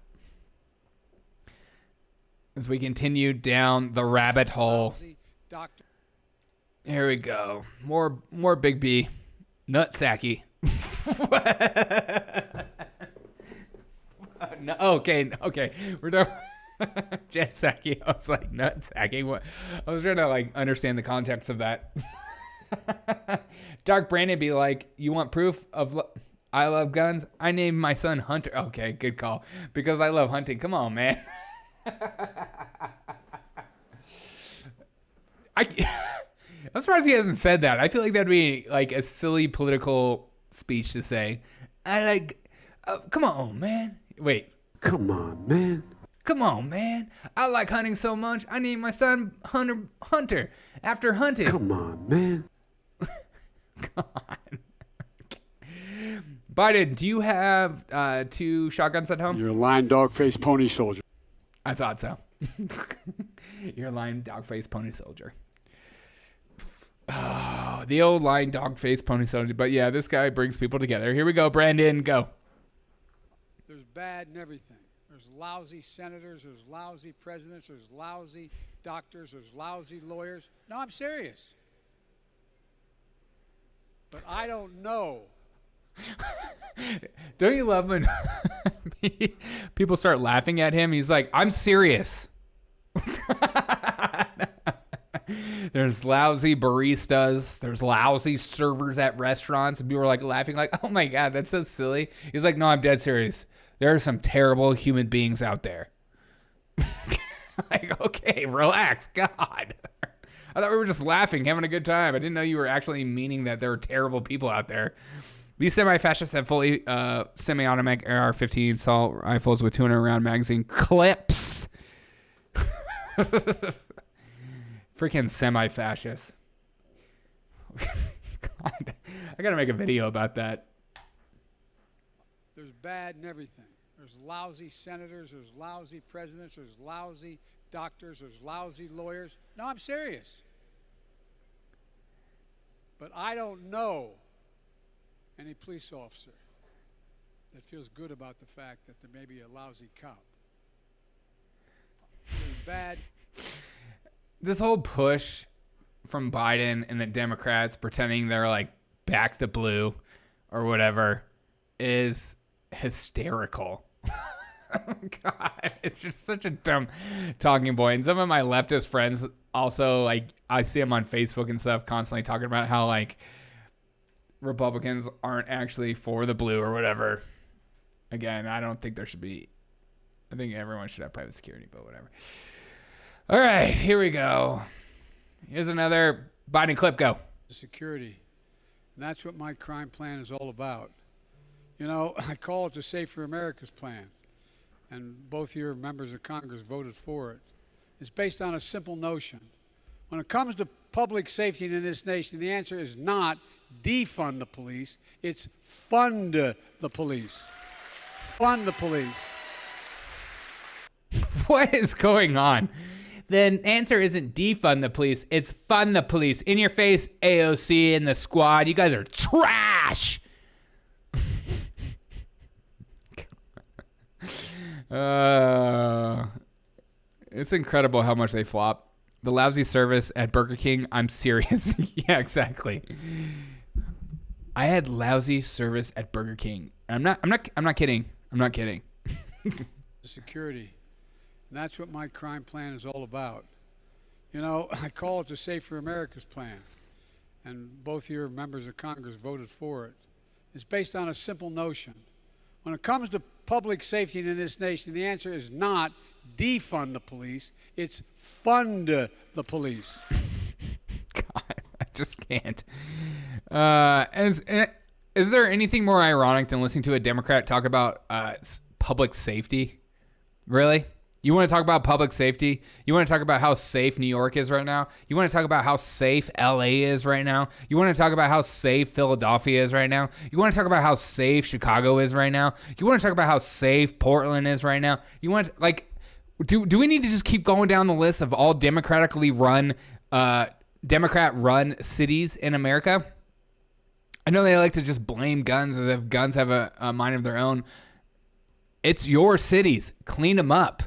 A: As we continue down the rabbit hole. Here we go. More Big B. Nutsacky. No, okay. We're done. Jen Psaki. I was like, Nutsacky. What? I was trying to understand the context of that. Dark Brandon be like, you want proof of I love guns? I named my son Hunter. Okay, good call. Because I love hunting. Come on, man. I'm surprised he hasn't said that. I feel like that'd be like a silly political speech to say. Come on, man. Wait.
K: Come on, man.
A: Come on, man. I like hunting so much. I named my son Hunter after hunting.
K: Come on, man.
A: God. Biden, do you have 2 shotguns at home?
J: You're a lying dog-faced pony soldier.
A: I thought so. You're a lying dog-faced pony soldier. Oh, the old lying dog-faced pony soldier. But yeah, this guy brings people together. Here we go, Brandon. Go.
J: There's bad in everything. There's lousy senators. There's lousy presidents. There's lousy doctors. There's lousy lawyers. No, I'm serious. But I don't know.
A: Don't you love when people start laughing at him? He's like, I'm serious. There's lousy baristas. There's lousy servers at restaurants. And people are like laughing like, oh my God, that's so silly. He's like, no, I'm dead serious. There are some terrible human beings out there. Like, okay, relax. God. I thought we were just laughing, having a good time. I didn't know you were actually meaning that there are terrible people out there. These semi-fascists have fully semi-automatic AR-15 assault rifles with 200-round magazine clips. Freaking semi-fascists. God, I gotta make a video about that.
J: There's bad in everything. There's lousy senators. There's lousy presidents. There's lousy doctors. There's lousy lawyers. No, I'm serious. But I don't know any police officer that feels good about the fact that there may be a lousy cop. Feels bad.
A: This whole push from Biden and the Democrats pretending they're like back the blue or whatever is hysterical. Oh, God, it's just such a dumb talking point. And some of my leftist friends also, like, I see them on Facebook and stuff constantly talking about how, like, Republicans aren't actually for the blue or whatever. Again, I don't think there should be. I think everyone should have private security, but whatever. All right, here we go. Here's another Biden clip. Go.
J: Security. And that's what my crime plan is all about. You know, I call it the Safer America's Plan. And both your members of Congress voted for it. It's based on a simple notion. When it comes to public safety in this nation, the answer is not defund the police, it's fund the police. Fund the police.
A: What is going on? The answer isn't defund the police, it's fund the police. In your face, AOC and the squad. You guys are trash. It's incredible how much they flop. The lousy service at Burger King, I'm serious. Yeah, exactly. I had lousy service at Burger King. I'm not kidding. I'm not kidding.
J: Security. And that's what my crime plan is all about. You know, I call it the Safer America's Plan. And both your members of Congress voted for it. It's based on a simple notion. When it comes to public safety in this nation, the answer is not defund the police, it's fund the police.
A: God, I just can't. Is there anything more ironic than listening to a Democrat talk about public safety? Really? You want to talk about public safety? You want to talk about how safe New York is right now? You want to talk about how safe LA is right now? You want to talk about how safe Philadelphia is right now? You want to talk about how safe Chicago is right now? You want to talk about how safe Portland is right now? You want to, like, do we need to just keep going down the list of all democratically run, Democrat-run cities in America? I know they like to just blame guns as if guns have a mind of their own. It's your cities. Clean them up.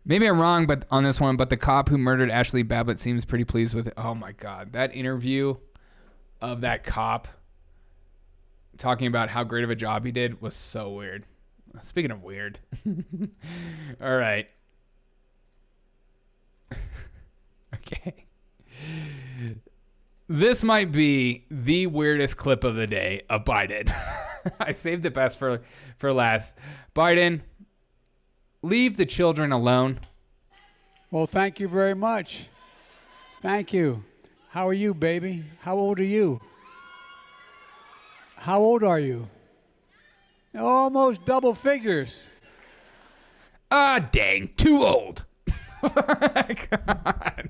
A: Maybe I'm wrong but on this one, but the cop who murdered Ashley Babbitt seems pretty pleased with it. Oh, my God. That interview of that cop talking about how great of a job he did was so weird. Speaking of weird. All right. Okay. This might be the weirdest clip of the day of Biden. I saved the best for last. Biden, leave the children alone.
J: Well, thank you very much. Thank you. How are you, baby? How old are you? How old are you? Almost double figures.
A: Ah, dang. Too old. God.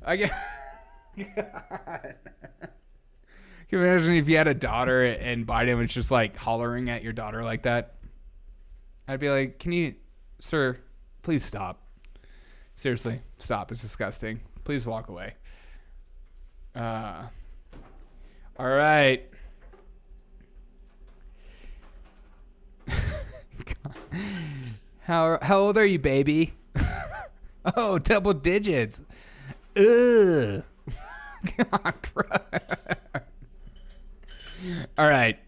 A: I get. God. Can you imagine if you had a daughter and Biden was just like hollering at your daughter like that? I'd be like, can you, sir, please stop. Seriously, stop. It's disgusting. Please walk away. All right. How old are you, baby? Oh, double digits. Ugh. God, All right.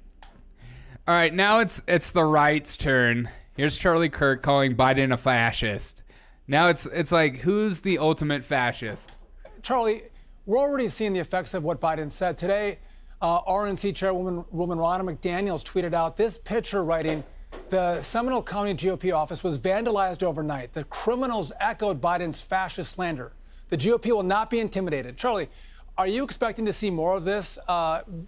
A: Now it's the right's turn. Here's Charlie Kirk calling Biden a fascist. Now it's like, who's the ultimate fascist?
L: Charlie, we're already seeing the effects of what Biden said today. RNC Chairwoman Ronna McDaniels tweeted out this picture, writing, "The Seminole County GOP office was vandalized overnight. The criminals echoed Biden's fascist slander. The GOP will not be intimidated." Charlie, are you expecting to see more of this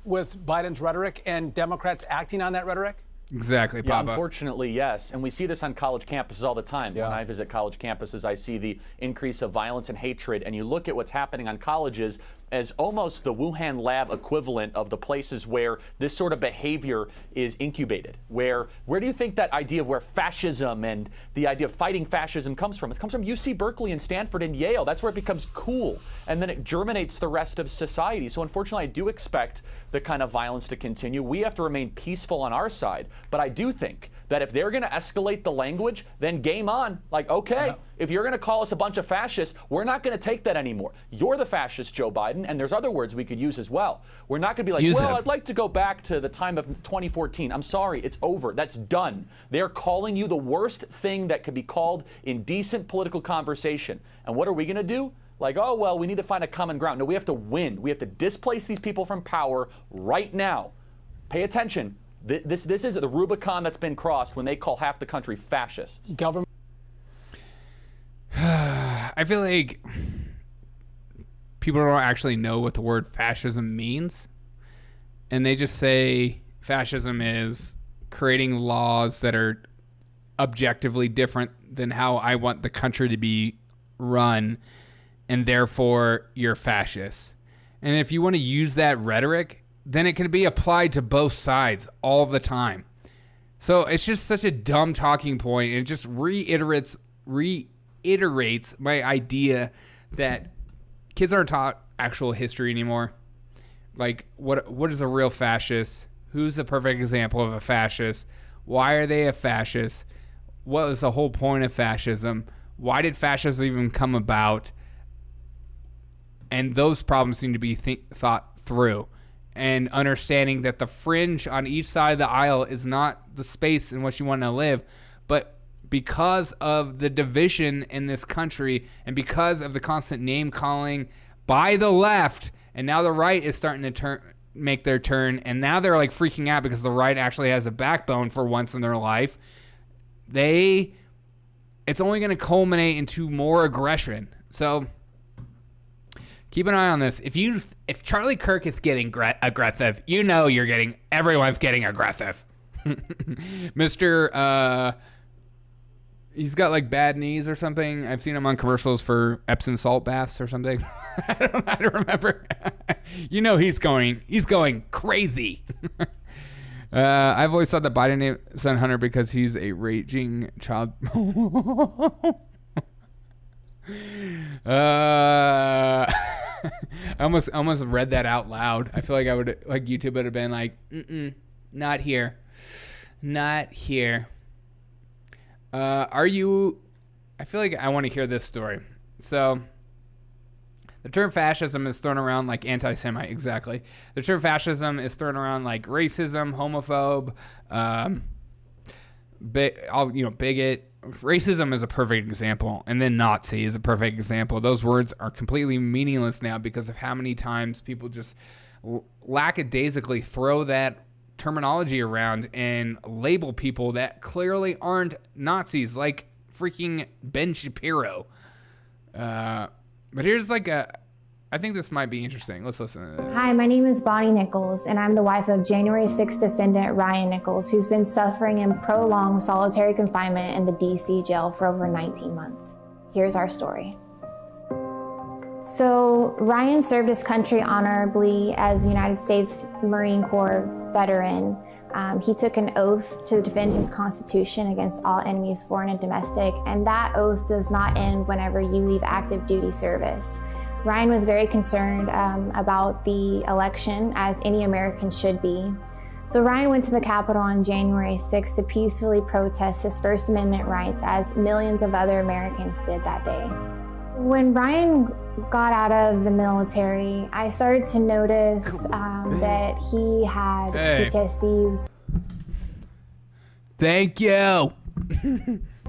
L: with Biden's rhetoric and Democrats acting on that rhetoric?
A: Exactly, Papa.
M: Yeah, unfortunately, yes. And we see this on college campuses all the time. Yeah. When I visit college campuses, I see the increase of violence and hatred. And you look at what's happening on colleges, as almost the Wuhan lab equivalent of the places where this sort of behavior is incubated. Where do you think that idea of where fascism and the idea of fighting fascism comes from? It comes from UC Berkeley and Stanford and Yale. That's where it becomes cool, and then it germinates the rest of society. So unfortunately, I do expect the kind of violence to continue. We have to remain peaceful on our side, but I do think that if they're going to escalate the language, then game on. Like, okay, if you're going to call us a bunch of fascists, we're not going to take that anymore. You're the fascist, Joe Biden, and there's other words we could use as well. We're not going to be like, well, I'd like to go back to the time of 2014. I'm sorry, it's over. That's done. They're calling you the worst thing that could be called in decent political conversation. And what are we going to do? Like, oh, well, we need to find a common ground. No, we have to win. We have to displace these people from power right now. Pay attention. This is the Rubicon that's been crossed when they call half the country fascists.
L: Government.
A: I feel like people don't actually know what the word fascism means. And they just say fascism is creating laws that are objectively different than how I want the country to be run. And therefore, you're fascist. And if you want to use that rhetoric, then it can be applied to both sides all the time. So it's just such a dumb talking point, and it just reiterates my idea that kids aren't taught actual history anymore. Like, what is a real fascist? Who's the perfect example of a fascist? Why are they a fascist? What was the whole point of fascism? Why did fascism even come about? And those problems need to be thought through. And understanding that the fringe on each side of the aisle is not the space in which you want to live, but because of the division in this country and because of the constant name calling by the left, and now the right is starting to make their turn, and now they're like freaking out because the right actually has a backbone for once in their life. It's only going to culminate into more aggression. So keep an eye on this. If Charlie Kirk is getting aggressive, you know everyone's getting aggressive. Mr. He's got like bad knees or something. I've seen him on commercials for Epsom salt baths or something. I don't remember. You know he's going crazy. I've always thought that Biden named son Hunter because he's a raging child. I almost read that out loud. I feel like YouTube would have been like, not here. I feel like I want to hear this story. So the term fascism is thrown around like anti-Semite. Exactly. The term fascism is thrown around like racism, homophobe, bigot. Racism is a perfect example, and then Nazi is a perfect example. Those words are completely meaningless now because of how many times people just lackadaisically throw that terminology around and label people that clearly aren't Nazis, like freaking Ben Shapiro. But here's I think this might be interesting. Let's listen to this.
N: Hi, my name is Bonnie Nichols, and I'm the wife of January 6th defendant Ryan Nichols, who's been suffering in prolonged solitary confinement in the DC jail for over 19 months. Here's our story. So Ryan served his country honorably as a United States Marine Corps veteran. He took an oath to defend his Constitution against all enemies, foreign and domestic, and that oath does not end whenever you leave active duty service. Ryan was very concerned about the election, as any American should be. So Ryan went to the Capitol on January 6th to peacefully protest his First Amendment rights, as millions of other Americans did that day. When Ryan got out of the military, I started to notice that he had PTSD.
A: Thank you.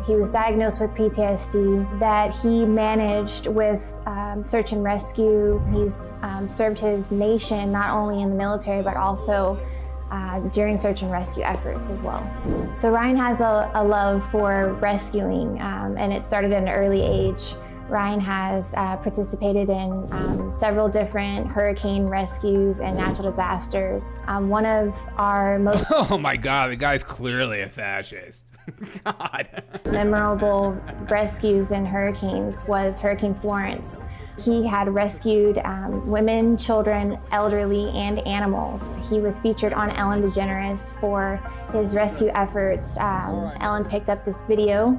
N: He was diagnosed with PTSD that he managed with search and rescue. He's served his nation not only in the military, but also during search and rescue efforts as well. So Ryan has a love for rescuing, and it started at an early age. Ryan has participated in several different hurricane rescues and natural disasters. One of our most
A: oh my God, the guy's clearly a fascist. God.
N: memorable rescues in hurricanes was Hurricane Florence. He had rescued women, children, elderly, and animals. He was featured on Ellen DeGeneres for his rescue efforts. Ellen picked up this video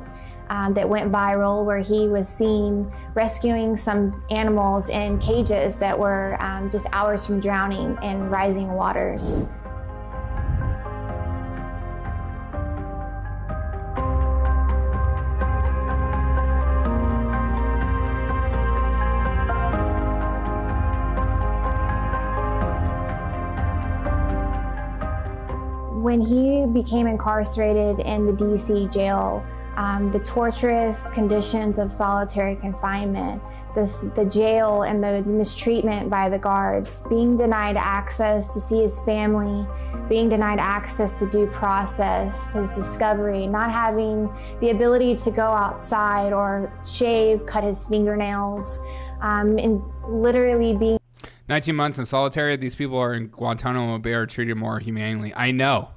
N: that went viral where he was seen rescuing some animals in cages that were just hours from drowning in rising waters. When he became incarcerated in the DC jail, the torturous conditions of solitary confinement, the jail and the mistreatment by the guards, being denied access to see his family, being denied access to due process, his discovery, not having the ability to go outside or shave, cut his fingernails, and literally being
A: 19 months in solitary. These people are in Guantanamo Bay are treated more humanely. I know.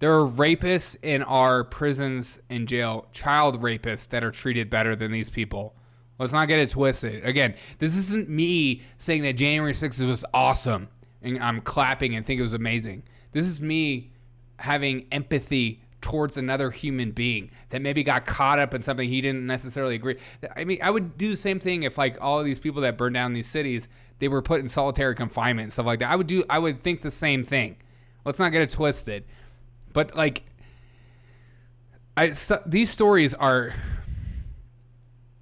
A: There are rapists in our prisons and jail, child rapists that are treated better than these people. Let's not get it twisted. Again, this isn't me saying that January 6th was awesome and I'm clapping and think it was amazing. This is me having empathy towards another human being that maybe got caught up in something he didn't necessarily agree. I mean, I would do the same thing if like all of these people that burned down these cities, they were put in solitary confinement and stuff like that. I would think the same thing. Let's not get it twisted. But like, these stories are.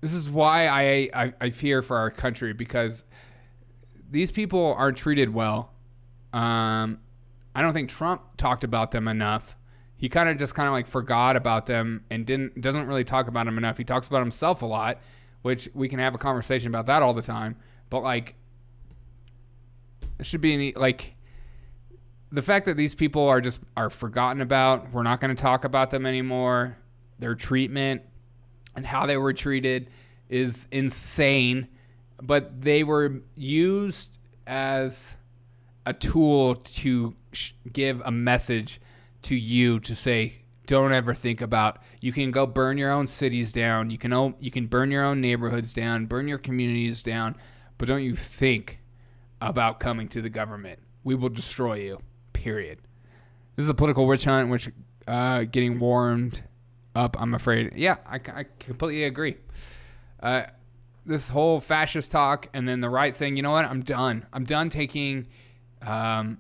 A: This is why I fear for our country, because these people aren't treated well. I don't think Trump talked about them enough. He kind of like forgot about them and doesn't really talk about them enough. He talks about himself a lot, which we can have a conversation about that all the time. But like, it should be like. The fact that these people are forgotten about, we're not going to talk about them anymore. Their treatment and how they were treated is insane, but they were used as a tool to give a message to you to say, don't ever think about, you can go burn your own cities down. You can burn your own neighborhoods down, burn your communities down, but don't you think about coming to the government. We will destroy you. Period. This is a political witch hunt, which getting warmed up, I'm afraid. Yeah, I completely agree. This whole fascist talk and then the right saying, you know what, I'm done. I'm done taking, getting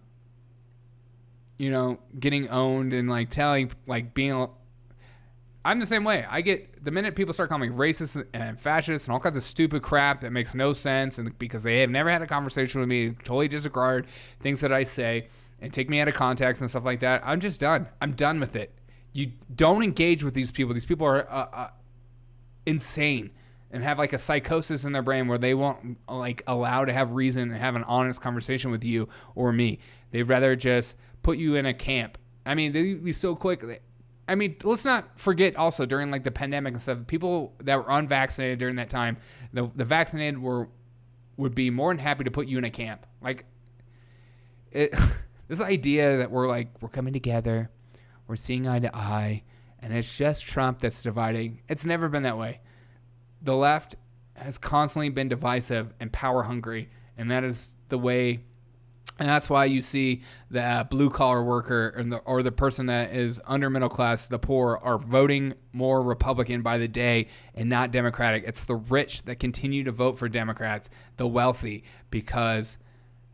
A: owned and like telling, like being, I'm the same way. I get, the minute people start calling me racist and fascist and all kinds of stupid crap that makes no sense, and because they have never had a conversation with me, totally disregard things that I say, and take me out of context and stuff like that, I'm just done. I'm done with it. You don't engage with these people. These people are insane and have like a psychosis in their brain where they won't like allow to have reason and have an honest conversation with you or me. They'd rather just put you in a camp. I mean, they'd be so quick. I mean, let's not forget also during like the pandemic and stuff, people that were unvaccinated during that time, the vaccinated would be more than happy to put you in a camp. Like this idea that we're coming together, we're seeing eye to eye, and it's just Trump that's dividing. It's never been that way. The left has constantly been divisive and power hungry, and that is the way. And that's why you see the blue-collar worker or the person that is under middle class, the poor, are voting more Republican by the day and not Democratic. It's the rich that continue to vote for Democrats, the wealthy, because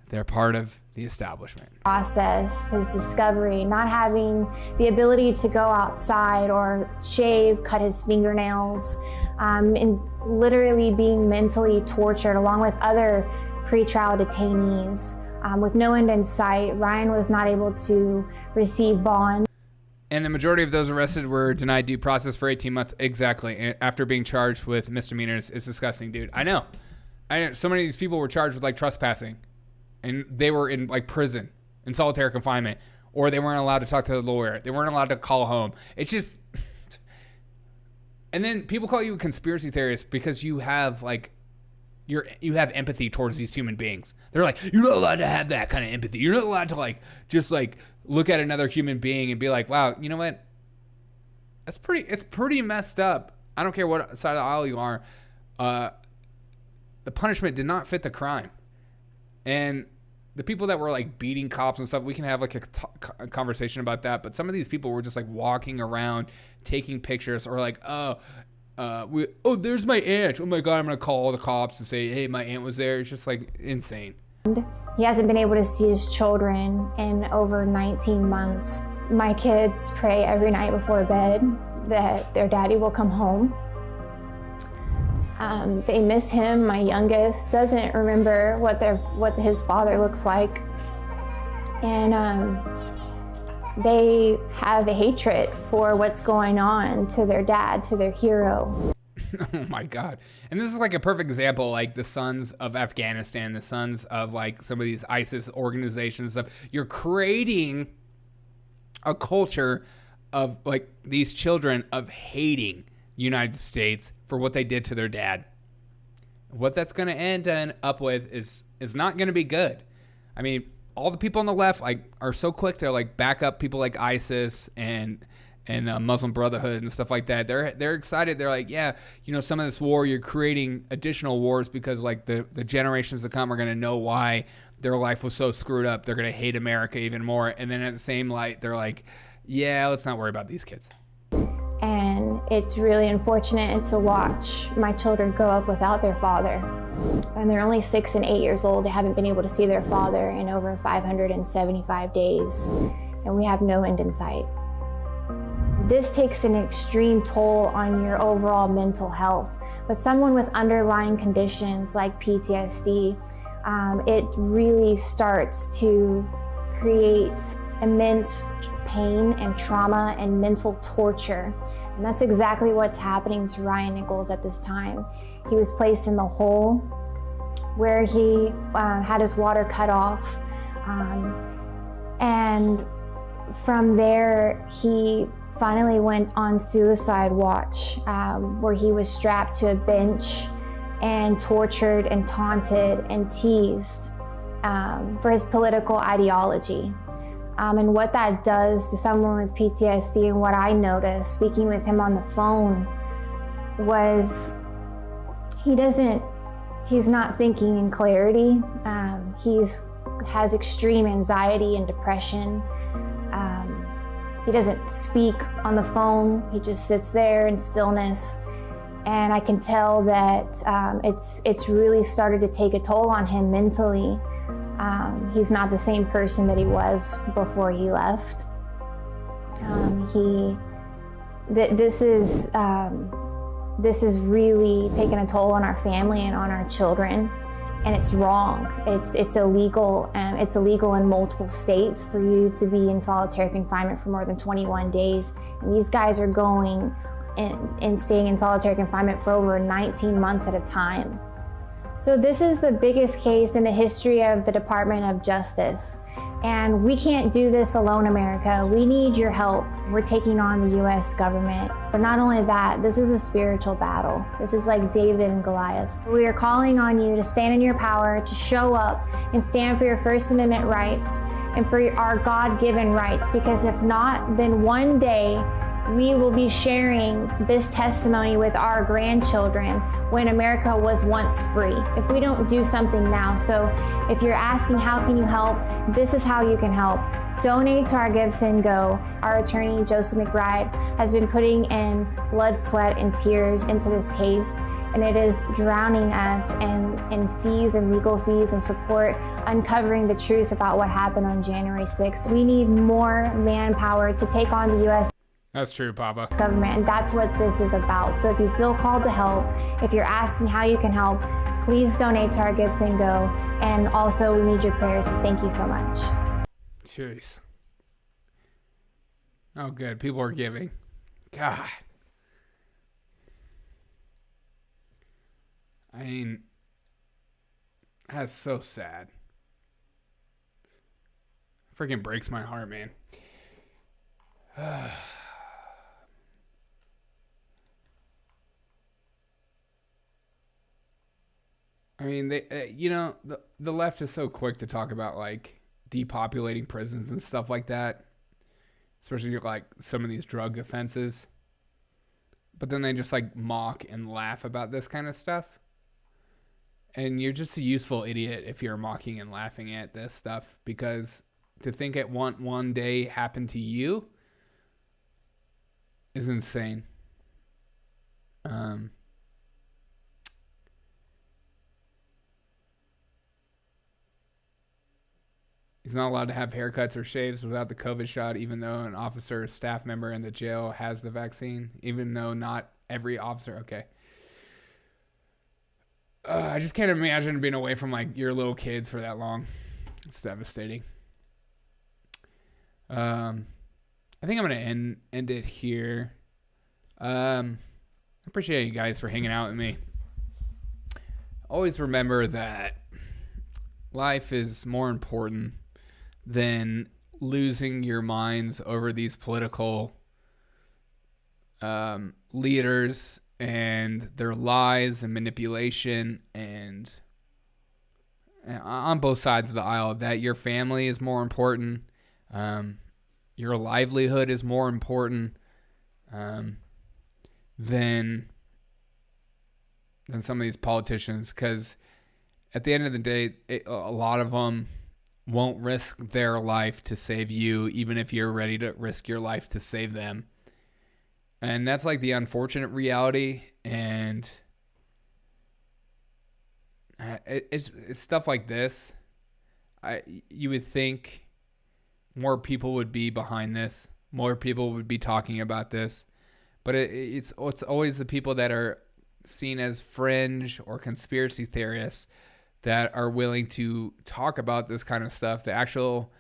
A: they're part of the establishment.
N: Process, his discovery, not having the ability to go outside or shave, cut his fingernails, and literally being mentally tortured along with other pretrial detainees. With no end in sight, Ryan was not able to receive bond.
A: And the majority of those arrested were denied due process for 18 months. Exactly. After being charged with misdemeanors. It's disgusting, dude. I know. So many of these people were charged with like trespassing, and they were in like prison, in solitary confinement, or they weren't allowed to talk to the lawyer. They weren't allowed to call home. It's just, and then people call you a conspiracy theorist because you have like, you have empathy towards these human beings. They're like, you're not allowed to have that kind of empathy. You're not allowed to like, just like look at another human being and be like, wow, you know what? It's pretty messed up. I don't care what side of the aisle you are. the punishment did not fit the crime. And the people that were like beating cops and stuff, we can have like a conversation about that. But some of these people were just like walking around, taking pictures, or like, there's my aunt. Oh my God, I'm gonna call all the cops and say, hey, my aunt was there. It's just like insane.
N: He hasn't been able to see his children in over 19 months. My kids pray every night before bed that their daddy will come home. They miss him. My youngest doesn't remember what his father looks like. And they have a hatred for what's going on to their dad, to their hero.
A: Oh my God. And this is like a perfect example, like the sons of Afghanistan, the sons of like some of these ISIS organizations stuff. You're creating a culture of like these children of hating United States for what they did to their dad. What that's going to end up with is not going to be good. I mean, all the people on the left like are so quick to like back up people like ISIS and Muslim Brotherhood and stuff like that. They're excited. They're like, yeah, you know, some of this war, you're creating additional wars because like the generations to come are going to know why their life was so screwed up. They're going to hate America even more. And then at the same light, they're like, yeah, let's not worry about these kids.
N: And it's really unfortunate to watch my children grow up without their father. And they're only 6 and 8 years old. They haven't been able to see their father in over 575 days. And we have no end in sight. This takes an extreme toll on your overall mental health. But someone with underlying conditions like PTSD, it really starts to create immense pain and trauma and mental torture. And that's exactly what's happening to Ryan Nichols at this time. He was placed in the hole where he had his water cut off. And from there, he finally went on suicide watch, where he was strapped to a bench and tortured and taunted and teased for his political ideology. And what that does to someone with PTSD, and what I noticed speaking with him on the phone, was he's not thinking in clarity. He has extreme anxiety and depression. He doesn't speak on the phone. He just sits there in stillness. And I can tell that it's really started to take a toll on him mentally. He's not the same person that he was before he left. This is really taking a toll on our family and on our children, and it's wrong. It's illegal. It's illegal in multiple states for you to be in solitary confinement for more than 21 days. And these guys are going and staying in solitary confinement for over 19 months at a time. So this is the biggest case in the history of the Department of Justice. And we can't do this alone, America. We need your help. We're taking on the US government. But not only that, this is a spiritual battle. This is like David and Goliath. We are calling on you to stand in your power, to show up and stand for your First Amendment rights and for our God-given rights. Because if not, then one day we will be sharing this testimony with our grandchildren when America was once free, if we don't do something now. So if you're asking how can you help, this is how you can help. Donate to our Give, Send, Go. Our attorney, Joseph McBride, has been putting in blood, sweat, and tears into this case, and it is drowning us in fees and legal fees and support, uncovering the truth about what happened on January 6th. We need more manpower to take on the U.S.
A: That's true, Papa.
N: government, and that's what this is about. So if you feel called to help, if you're asking how you can help, please donate to our Give, Send, Go. And also, we need your prayers. Thank you so much.
A: Jeez. Oh, good. People are giving. God. I mean, that's so sad. Freaking breaks my heart, man. I mean, they, the left is so quick to talk about like depopulating prisons and stuff like that, especially like some of these drug offenses. But then they just like mock and laugh about this kind of stuff. And you're just a useful idiot if you're mocking and laughing at this stuff, because to think it won't one day happen to you is insane. He's not allowed to have haircuts or shaves without the COVID shot, even though an officer or staff member in the jail has the vaccine, even though not every officer. Okay. I just can't imagine being away from like your little kids for that long. It's devastating. I think I'm gonna end it here. I appreciate you guys for hanging out with me. Always remember that life is more important than losing your minds over these political leaders and their lies and manipulation, and on both sides of the aisle, that your family is more important. Your livelihood is more important than some of these politicians, because at the end of the day, a lot of them won't risk their life to save you, even if you're ready to risk your life to save them. And that's like the unfortunate reality. And it's stuff like this. You would think more people would be behind this. More people would be talking about this. But it's always the people that are seen as fringe or conspiracy theorists that are willing to talk about this kind of stuff, the actual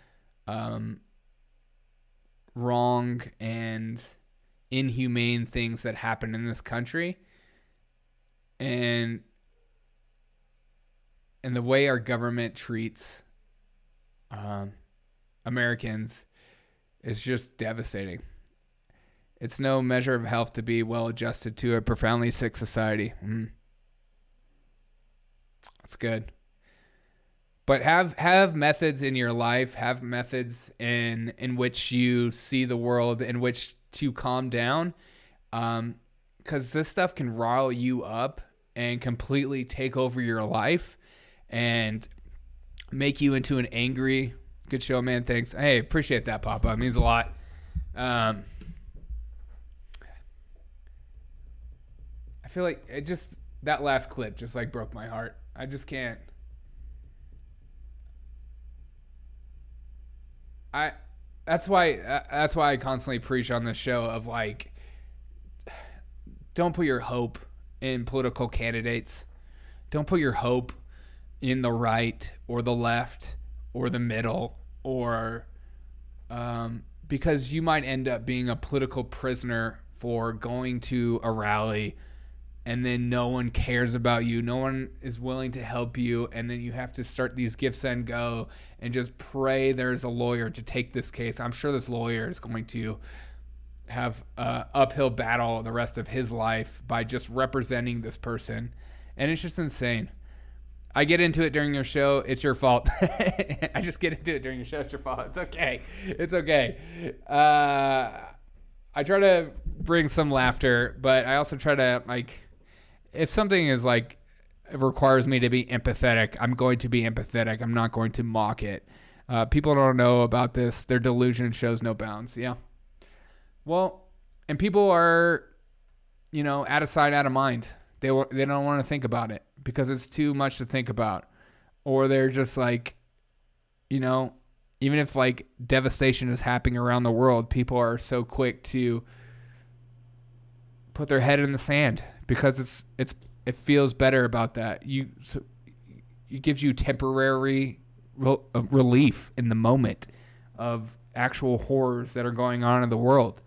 A: wrong and inhumane things that happen in this country, and the way our government treats Americans is just devastating. It's no measure of health to be well adjusted to a profoundly sick society. That's good. But have methods in your life, have methods in which you see the world, in which to calm down, because this stuff can rile you up and completely take over your life and make you into an angry. Good show, man. Thanks. Hey, appreciate that, Papa. It means a lot. I feel like that last clip just like broke my heart. I just can't. That's why I constantly preach on this show of like, don't put your hope in political candidates. Don't put your hope in the right or the left or the middle, or because you might end up being a political prisoner for going to a rally and then no one cares about you. No one is willing to help you. And then you have to start these Give, Send, Go and just pray there's a lawyer to take this case. I'm sure this lawyer is going to have an uphill battle the rest of his life by just representing this person. And it's just insane. I get into it during your show. It's your fault. I just get into it during your show. It's your fault. It's okay. It's okay. I try to bring some laughter, but I also try to, like, if something is like, it requires me to be empathetic, I'm going to be empathetic. I'm not going to mock it. People don't know about this. Their delusion shows no bounds. Yeah. Well, and people are, out of sight, out of mind. They don't want to think about it because it's too much to think about. Or they're just like, even if like devastation is happening around the world, people are so quick to put their head in the sand because it feels better about that. It gives you temporary relief in the moment of actual horrors that are going on in the world.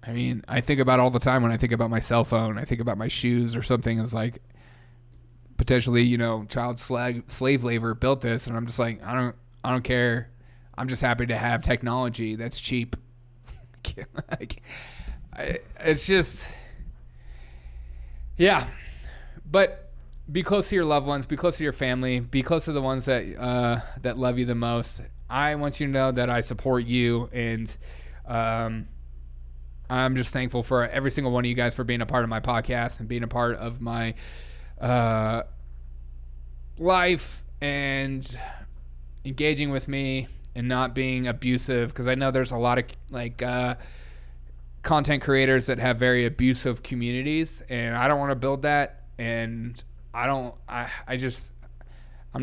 A: I think about it all the time when I think about my cell phone. I think about my shoes or something as like potentially, child slave labor built this, and I'm just like, I don't care. I'm just happy to have technology that's cheap. It's just, yeah. But be close to your loved ones. Be close to your family. Be close to the ones that love you the most. I want you to know that I support you, and I'm just thankful for every single one of you guys for being a part of my podcast and being a part of my life and engaging with me and not being abusive, because I know there's a lot of like content creators that have very abusive communities, and I don't want to build that, and I'm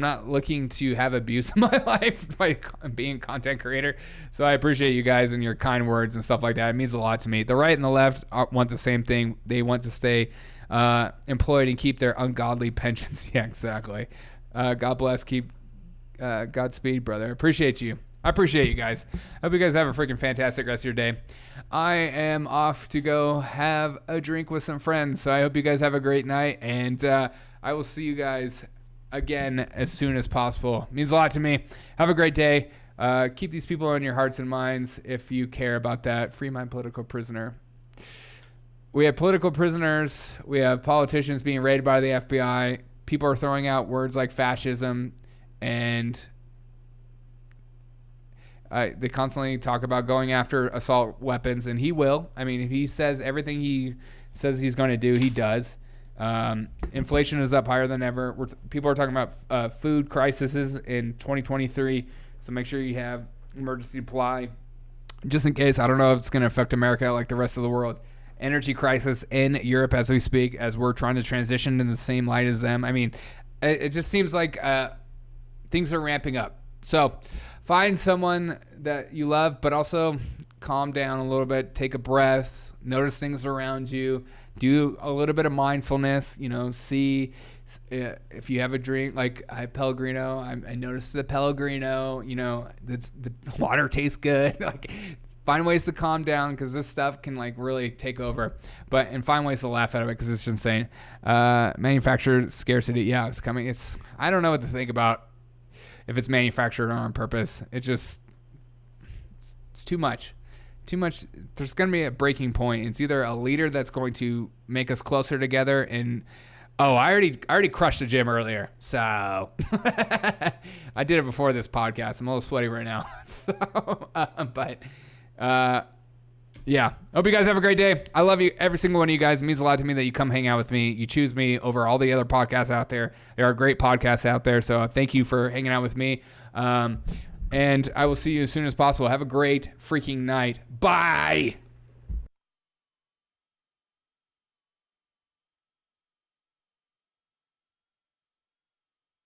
A: not looking to have abuse in my life by being a content creator. So I appreciate you guys and your kind words and stuff like that. It means a lot to me. The right and the left want the same thing. They want to stay employed and keep their ungodly pensions. Yeah, exactly. God bless. Godspeed, brother. Appreciate you. I appreciate you guys. I hope you guys have a freaking fantastic rest of your day. I am off to go have a drink with some friends. So I hope you guys have a great night. And I will see you guys again as soon as possible. It means a lot to me. Have a great day. Keep these people on your hearts and minds if you care about that. Free my political prisoner. We have political prisoners. We have politicians being raided by the FBI. People are throwing out words like fascism, and they constantly talk about going after assault weapons, and he will. I mean, if he says everything he says he's going to do, he does. Inflation is up higher than ever. People are talking about food crises in 2023, so make sure you have emergency supply just in case. I don't know if it's going to affect America like the rest of the world. Energy crisis in Europe as we speak, as we're trying to transition in the same light as them. I mean, it just seems like things are ramping up. So find someone that you love, but also calm down a little bit, take a breath, notice things around you, do a little bit of mindfulness, see if you have a drink, like I Pellegrino, I noticed the Pellegrino, the water tastes good. Like, find ways to calm down, because this stuff can like really take over, and find ways to laugh out of it, because it's insane. Manufactured scarcity. Yeah, it's coming. I don't know what to think about if it's manufactured on purpose. It's too much. There's going to be a breaking point. It's either a leader that's going to make us closer together, and I already crushed the gym earlier, so I did it before this podcast. I'm a little sweaty right now. Yeah. Hope you guys have a great day. I love you, every single one of you guys. It means a lot to me that you come hang out with me. You choose me over all the other podcasts out there. There are great podcasts out there, so thank you for hanging out with me. And I will see you as soon as possible. Have a great freaking night. Bye.